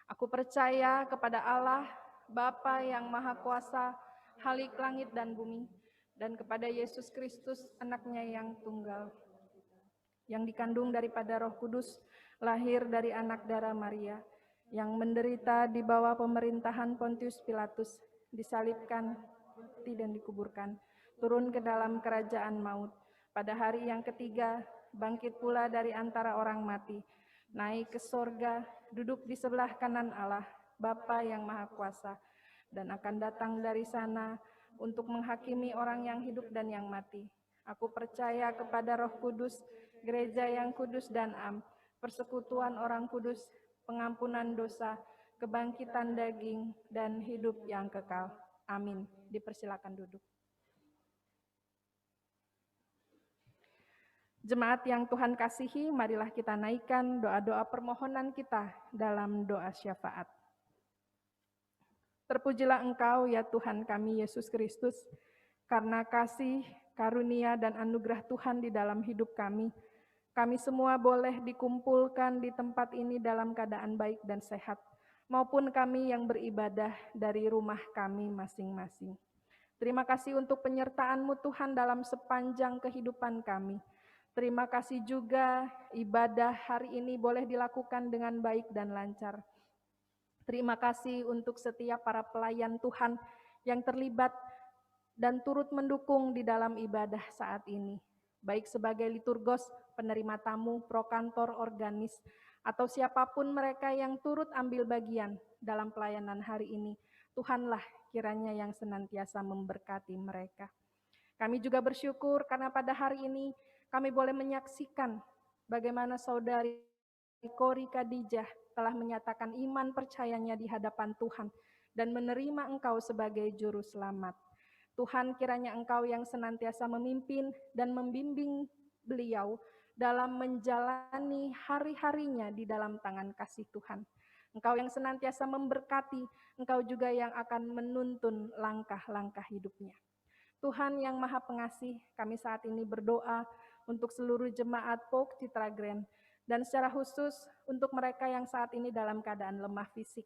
[SPEAKER 2] Aku percaya kepada Allah, Bapa yang Maha Kuasa, Khalik langit dan bumi, dan kepada Yesus Kristus, Anak-Nya yang tunggal, yang dikandung daripada Roh Kudus, lahir dari anak darah Maria, yang menderita di bawah pemerintahan Pontius Pilatus, disalibkan, mati dan dikuburkan, turun ke dalam kerajaan maut. Pada hari yang ketiga, bangkit pula dari antara orang mati, naik ke sorga, duduk di sebelah kanan Allah, Bapa yang Maha Kuasa, dan akan datang dari sana untuk menghakimi orang yang hidup dan yang mati. Aku percaya kepada Roh Kudus, gereja yang kudus dan am, persekutuan orang kudus, pengampunan dosa, kebangkitan daging, dan hidup yang kekal. Amin. Dipersilakan duduk. Jemaat yang Tuhan kasihi, marilah kita naikkan doa-doa permohonan kita dalam doa syafaat. Terpujilah Engkau ya Tuhan kami Yesus Kristus, karena kasih, karunia, dan anugerah Tuhan di dalam hidup kami semua boleh dikumpulkan di tempat ini dalam keadaan baik dan sehat, maupun kami yang beribadah dari rumah kami masing-masing. Terima kasih untuk penyertaan-Mu Tuhan dalam sepanjang kehidupan kami. Terima kasih juga ibadah hari ini boleh dilakukan dengan baik dan lancar. Terima kasih untuk setiap para pelayan Tuhan yang terlibat dan turut mendukung di dalam ibadah saat ini, baik sebagai liturgos, penerima tamu, prokantor, organis, atau siapapun mereka yang turut ambil bagian dalam pelayanan hari ini. Tuhanlah kiranya yang senantiasa memberkati mereka. Kami juga bersyukur karena pada hari ini kami boleh menyaksikan bagaimana saudari Kori Khadijah telah menyatakan iman percayanya di hadapan Tuhan dan menerima Engkau sebagai juru selamat. Tuhan, kiranya Engkau yang senantiasa memimpin dan membimbing beliau dalam menjalani hari-harinya di dalam tangan kasih Tuhan. Engkau yang senantiasa memberkati, Engkau juga yang akan menuntun langkah-langkah hidupnya. Tuhan yang Maha Pengasih, kami saat ini berdoa untuk seluruh jemaat POK Citra Grand, dan secara khusus untuk mereka yang saat ini dalam keadaan lemah fisik.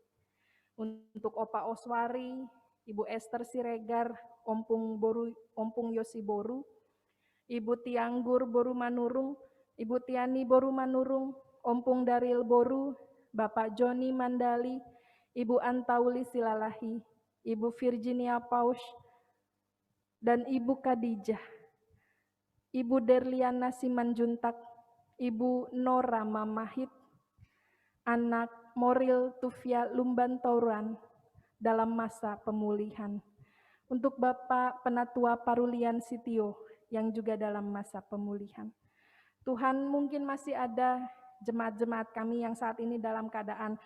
[SPEAKER 2] Untuk Opa Oswari, Ibu Esther Siregar, Ompung Yosi Boru, Ibu Tianggur Boru Manurung, Ibu Tiani Boru Manurung, Ompung Daril Boru, Bapak Joni Mandali, Ibu Antauli Silalahi, Ibu Virginia Pausch, dan Ibu Khadijah, Ibu Derliana Simanjuntak, Ibu Nora Mamahit, anak Moril Tufia Lumban Tauran dalam masa pemulihan. Untuk Bapak Penatua Parulian Sitio yang juga dalam masa pemulihan. Tuhan, mungkin masih ada jemaat-jemaat kami yang saat ini dalam keadaan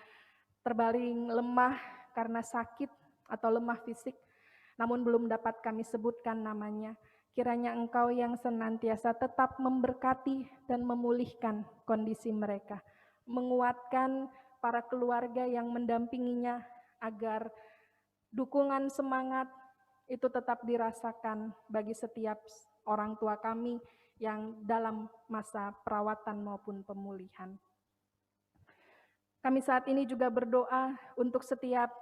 [SPEAKER 2] terbaring lemah karena sakit atau lemah fisik, namun belum dapat kami sebutkan namanya. Kiranya Engkau yang senantiasa tetap memberkati dan memulihkan kondisi mereka, menguatkan para keluarga yang mendampinginya agar dukungan semangat itu tetap dirasakan bagi setiap orang tua kami yang dalam masa perawatan maupun pemulihan. Kami saat ini juga berdoa untuk setiap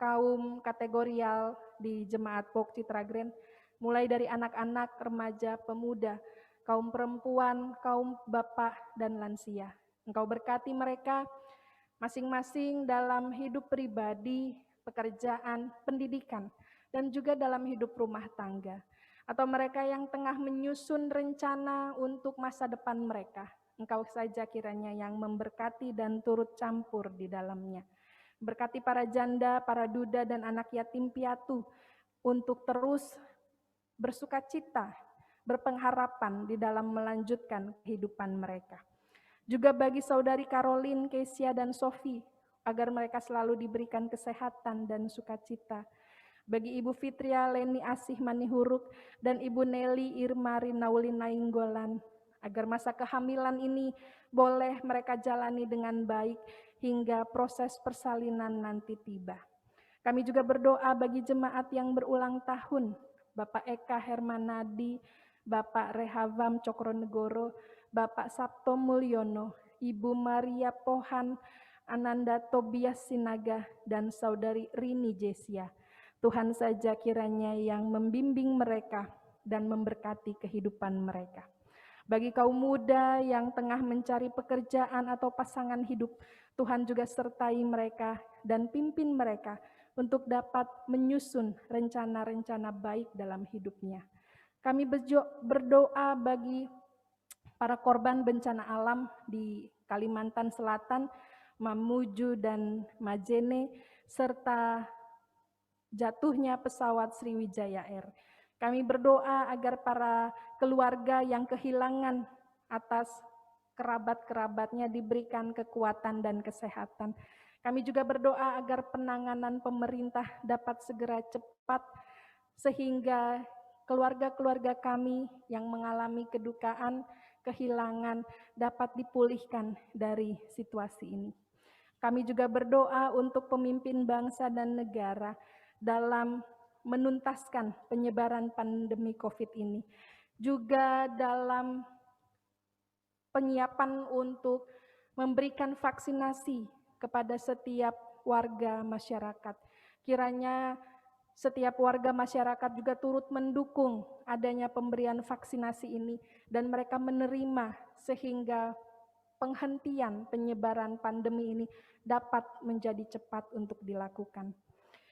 [SPEAKER 2] kaum kategorial di Jemaat POK Citra Grand, mulai dari anak-anak, remaja, pemuda, kaum perempuan, kaum bapak, dan lansia. Engkau berkati mereka masing-masing dalam hidup pribadi, pekerjaan, pendidikan, dan juga dalam hidup rumah tangga. Atau mereka yang tengah menyusun rencana untuk masa depan mereka. Engkau saja kiranya yang memberkati dan turut campur di dalamnya. Berkati para janda, para duda, dan anak yatim piatu untuk terus bersukacita, berpengharapan di dalam melanjutkan kehidupan mereka. Juga bagi saudari Caroline, Kesia, dan Sophie, agar mereka selalu diberikan kesehatan dan sukacita. Bagi Ibu Fitria Leni Asih Manihuruk dan Ibu Nelly Irma Rinauli Nainggolan, agar masa kehamilan ini boleh mereka jalani dengan baik hingga proses persalinan nanti tiba. Kami juga berdoa bagi jemaat yang berulang tahun, Bapak Eka Hermanadi, Bapak Rehavam Cokronegoro, Bapak Sabto Mulyono, Ibu Maria Pohan, Ananda Tobias Sinaga, dan Saudari Rini Jesia. Tuhan saja kiranya yang membimbing mereka dan memberkati kehidupan mereka. Bagi kaum muda yang tengah mencari pekerjaan atau pasangan hidup, Tuhan juga sertai mereka dan pimpin mereka untuk dapat menyusun rencana-rencana baik dalam hidupnya. Kami berdoa bagi para korban bencana alam di Kalimantan Selatan, Mamuju dan Majene, serta jatuhnya pesawat Sriwijaya Air. Kami berdoa agar para keluarga yang kehilangan atas kerabat-kerabatnya diberikan kekuatan dan kesehatan. Kami juga berdoa agar penanganan pemerintah dapat segera cepat sehingga keluarga-keluarga kami yang mengalami kedukaan, kehilangan dapat dipulihkan dari situasi ini. Kami juga berdoa untuk pemimpin bangsa dan negara dalam menuntaskan penyebaran pandemi COVID ini. Juga dalam penyiapan untuk memberikan vaksinasi kepada setiap warga masyarakat. Kiranya setiap warga masyarakat juga turut mendukung adanya pemberian vaksinasi ini dan mereka menerima sehingga penghentian penyebaran pandemi ini dapat menjadi cepat untuk dilakukan.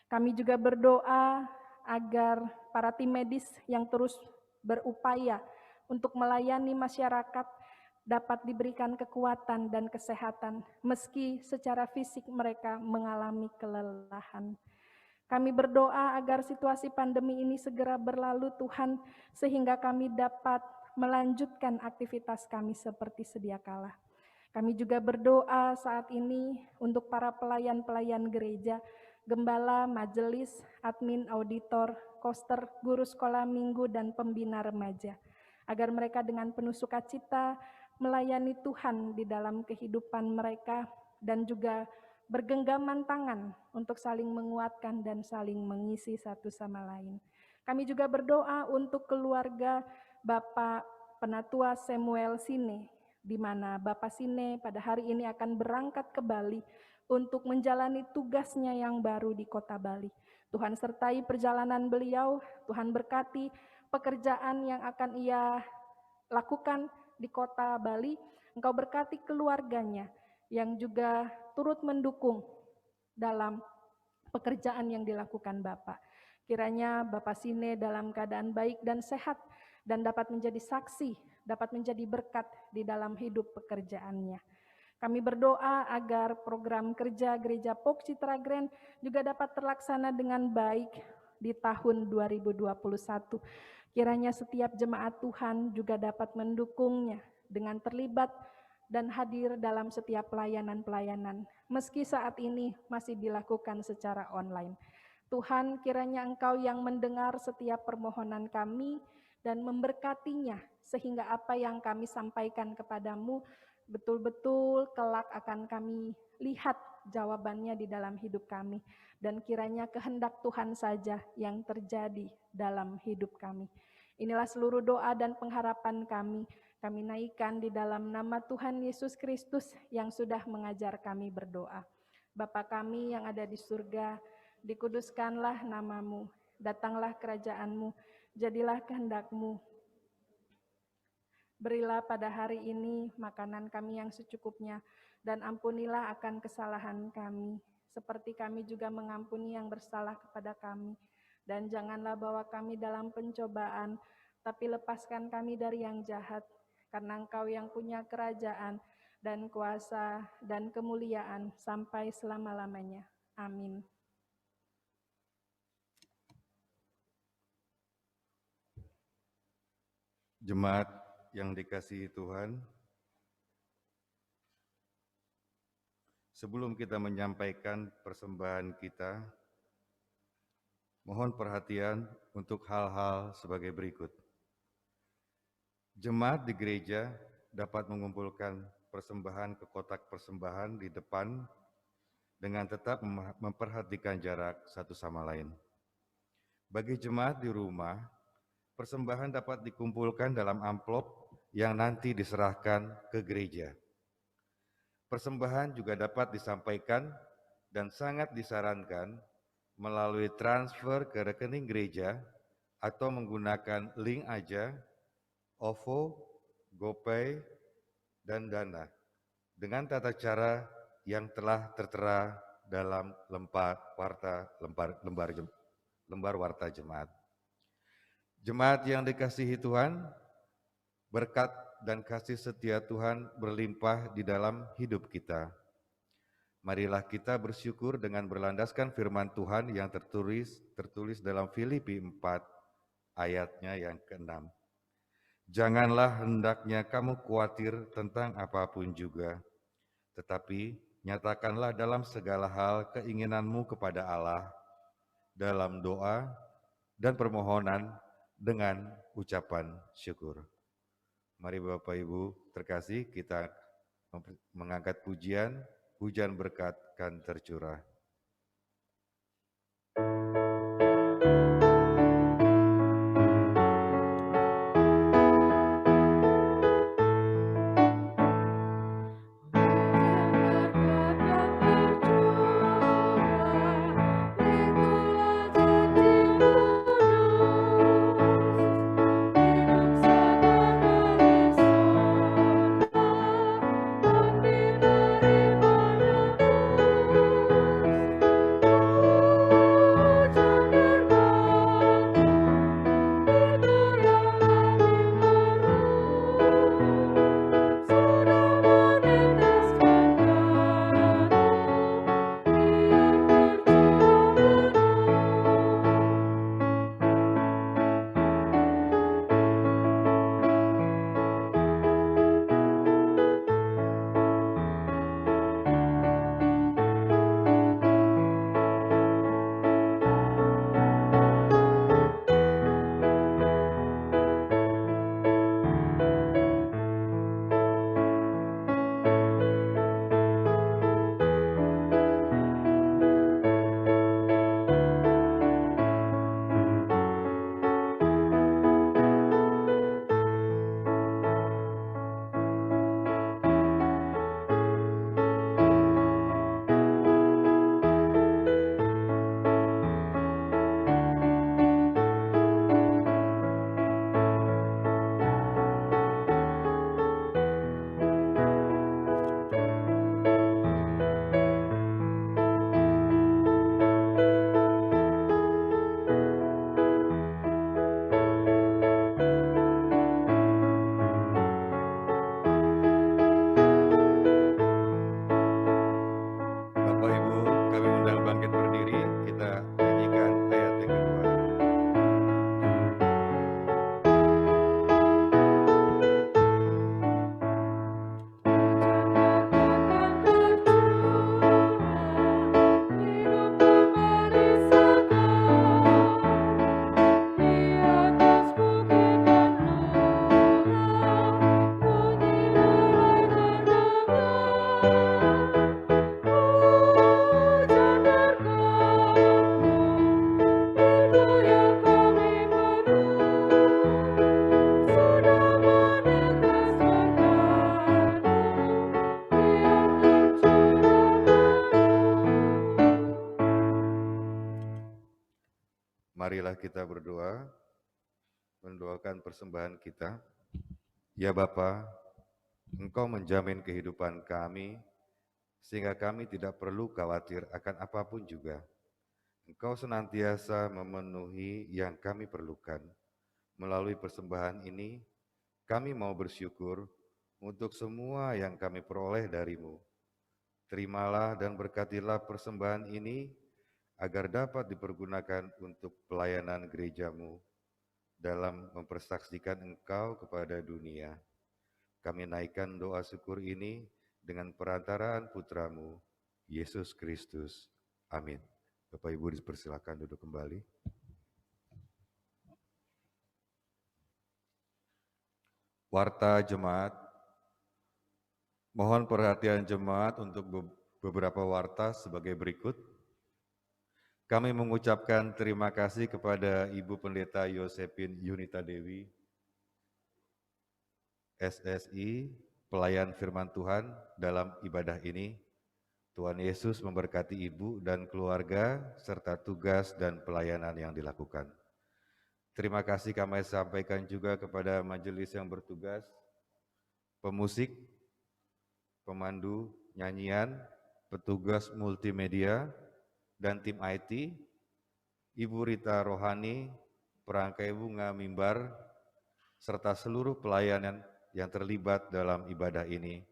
[SPEAKER 2] Kami juga berdoa agar para tim medis yang terus berupaya untuk melayani masyarakat dapat diberikan kekuatan dan kesehatan meski secara fisik mereka mengalami kelelahan. Kami berdoa agar situasi pandemi ini segera berlalu Tuhan, sehingga kami dapat melanjutkan aktivitas kami seperti sedia kala. Kami juga berdoa saat ini untuk para pelayan-pelayan gereja, gembala, majelis, admin, auditor, koster, guru sekolah minggu, dan pembina remaja, agar mereka dengan penuh sukacita melayani Tuhan di dalam kehidupan mereka dan juga bergenggaman tangan untuk saling menguatkan dan saling mengisi satu sama lain. Kami juga berdoa untuk keluarga Bapak Penatua Samuel Sine, di mana Bapak Sine pada hari ini akan berangkat ke Bali untuk menjalani tugasnya yang baru di kota Bali. Tuhan sertai perjalanan beliau, Tuhan berkati pekerjaan yang akan ia lakukan di kota Bali. Engkau berkati keluarganya yang juga turut mendukung dalam pekerjaan yang dilakukan Bapak. Kiranya Bapak Sine dalam keadaan baik dan sehat dan dapat menjadi saksi, dapat menjadi berkat di dalam hidup pekerjaannya. Kami berdoa agar program kerja Gereja Pok Citra Grand juga dapat terlaksana dengan baik di tahun 2021. Kiranya setiap jemaat Tuhan juga dapat mendukungnya dengan terlibat dan hadir dalam setiap pelayanan-pelayanan, meski saat ini masih dilakukan secara online. Tuhan, kiranya Engkau yang mendengar setiap permohonan kami dan memberkatinya, sehingga apa yang kami sampaikan kepadamu betul-betul kelak akan kami lihat jawabannya di dalam hidup kami. Dan kiranya kehendak Tuhan saja yang terjadi dalam hidup kami. Inilah seluruh doa dan pengharapan kami. Kami naikkan di dalam nama Tuhan Yesus Kristus yang sudah mengajar kami berdoa. Bapa kami yang ada di surga, dikuduskanlah namamu, datanglah kerajaan-Mu, jadilah kehendak-Mu. Berilah pada hari ini makanan kami yang secukupnya, dan ampunilah akan kesalahan kami, seperti kami juga mengampuni yang bersalah kepada kami. Dan janganlah bawa kami dalam pencobaan, tapi lepaskan kami dari yang jahat, karena Engkau yang punya kerajaan dan kuasa dan kemuliaan sampai selama-lamanya. Amin.
[SPEAKER 1] Jemaat yang dikasihi Tuhan, sebelum kita menyampaikan persembahan kita, mohon perhatian untuk hal-hal sebagai berikut. Jemaat di gereja dapat mengumpulkan persembahan ke kotak persembahan di depan dengan tetap memperhatikan jarak satu sama lain. Bagi jemaat di rumah, persembahan dapat dikumpulkan dalam amplop yang nanti diserahkan ke gereja. Persembahan juga dapat disampaikan dan sangat disarankan melalui transfer ke rekening gereja atau menggunakan link aja, OVO, GoPay, dan Dana dengan tata cara yang telah tertera dalam lembar warta jemaat. Jemaat yang dikasihi Tuhan, berkat dan kasih setia Tuhan berlimpah di dalam hidup kita. Marilah kita bersyukur dengan berlandaskan firman Tuhan yang tertulis dalam Filipi 4 ayatnya yang ke-6. Janganlah hendaknya kamu khawatir tentang apapun juga, tetapi nyatakanlah dalam segala hal keinginanmu kepada Allah dalam doa dan permohonan dengan ucapan syukur. Mari Bapak Ibu terkasih, kita mengangkat pujian, hujan berkat kan tercurah. Marilah kita berdoa, mendoakan persembahan kita. Ya Bapa, Engkau menjamin kehidupan kami, sehingga kami tidak perlu khawatir akan apapun juga. Engkau senantiasa memenuhi yang kami perlukan. Melalui persembahan ini, kami mau bersyukur untuk semua yang kami peroleh dari-Mu. Terimalah dan berkatilah persembahan ini, agar dapat dipergunakan untuk pelayanan gereja-Mu dalam mempersaksikan Engkau kepada dunia. Kami naikkan doa syukur ini dengan perantaraan Putra-Mu, Yesus Kristus. Amin. Bapak Ibu dipersilakan duduk kembali. Warta Jemaat. Mohon perhatian jemaat untuk beberapa warta sebagai berikut. Kami mengucapkan terima kasih kepada Ibu Pendeta Yosepin Yunita Dewi, SSI, pelayan firman Tuhan dalam ibadah ini. Tuhan Yesus memberkati Ibu dan keluarga, serta tugas dan pelayanan yang dilakukan. Terima kasih kami sampaikan juga kepada majelis yang bertugas, pemusik, pemandu nyanyian, petugas multimedia, dan tim IT, Ibu Rita Rohani, perangkai bunga mimbar, serta seluruh pelayanan yang terlibat dalam ibadah ini.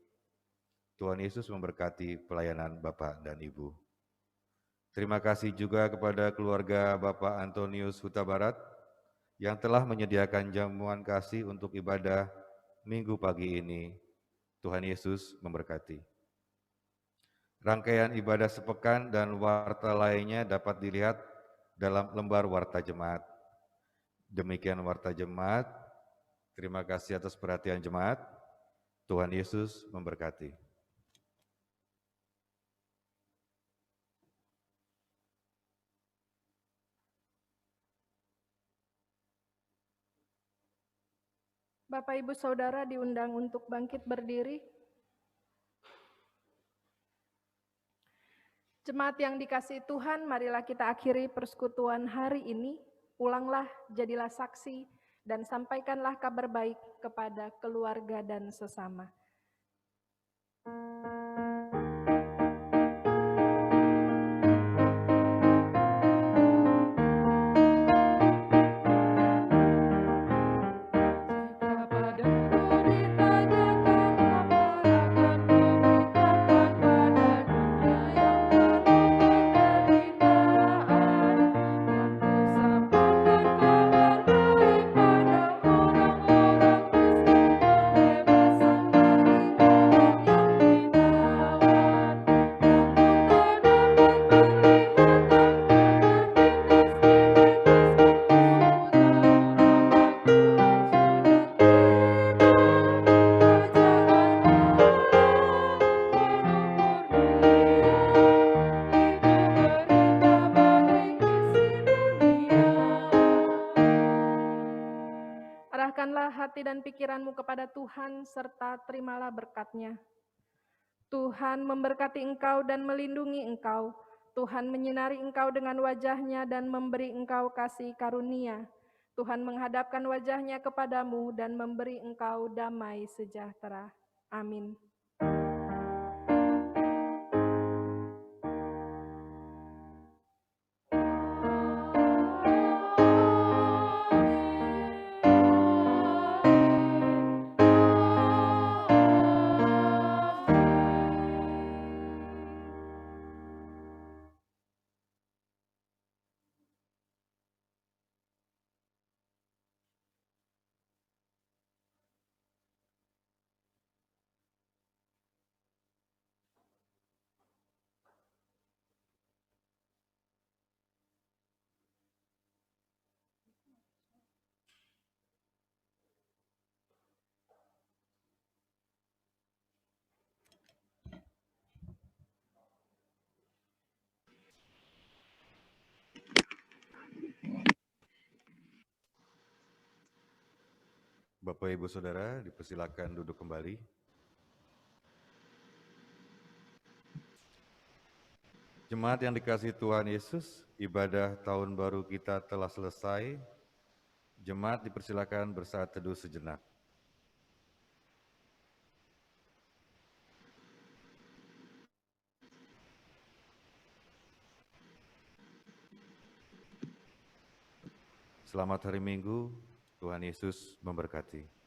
[SPEAKER 1] Tuhan Yesus memberkati pelayanan Bapak dan Ibu. Terima kasih juga kepada keluarga Bapak Antonius Huta Barat yang telah menyediakan jamuan kasih untuk ibadah Minggu pagi ini. Tuhan Yesus memberkati. Rangkaian ibadah sepekan dan warta lainnya dapat dilihat dalam lembar warta jemaat. Demikian warta jemaat. Terima kasih atas perhatian jemaat. Tuhan Yesus memberkati.
[SPEAKER 2] Bapak, Ibu, Saudara diundang untuk bangkit berdiri. Jemaat yang dikasihi Tuhan, marilah kita akhiri persekutuan hari ini. Pulanglah, jadilah saksi, dan sampaikanlah kabar baik kepada keluarga dan sesama. Arahkanlah hati dan pikiranmu kepada Tuhan, serta terimalah berkat-Nya. Tuhan memberkati engkau dan melindungi engkau. Tuhan menyinari engkau dengan wajah-Nya dan memberi engkau kasih karunia. Tuhan menghadapkan wajah-Nya kepadamu dan memberi engkau damai sejahtera. Amin.
[SPEAKER 1] Bapak, Ibu, Saudara, dipersilakan duduk kembali. Jemaat yang dikasihi Tuhan Yesus, ibadah tahun baru kita telah selesai. Jemaat dipersilakan bersaat teduh sejenak. Selamat hari Minggu, Tuhan Yesus memberkati.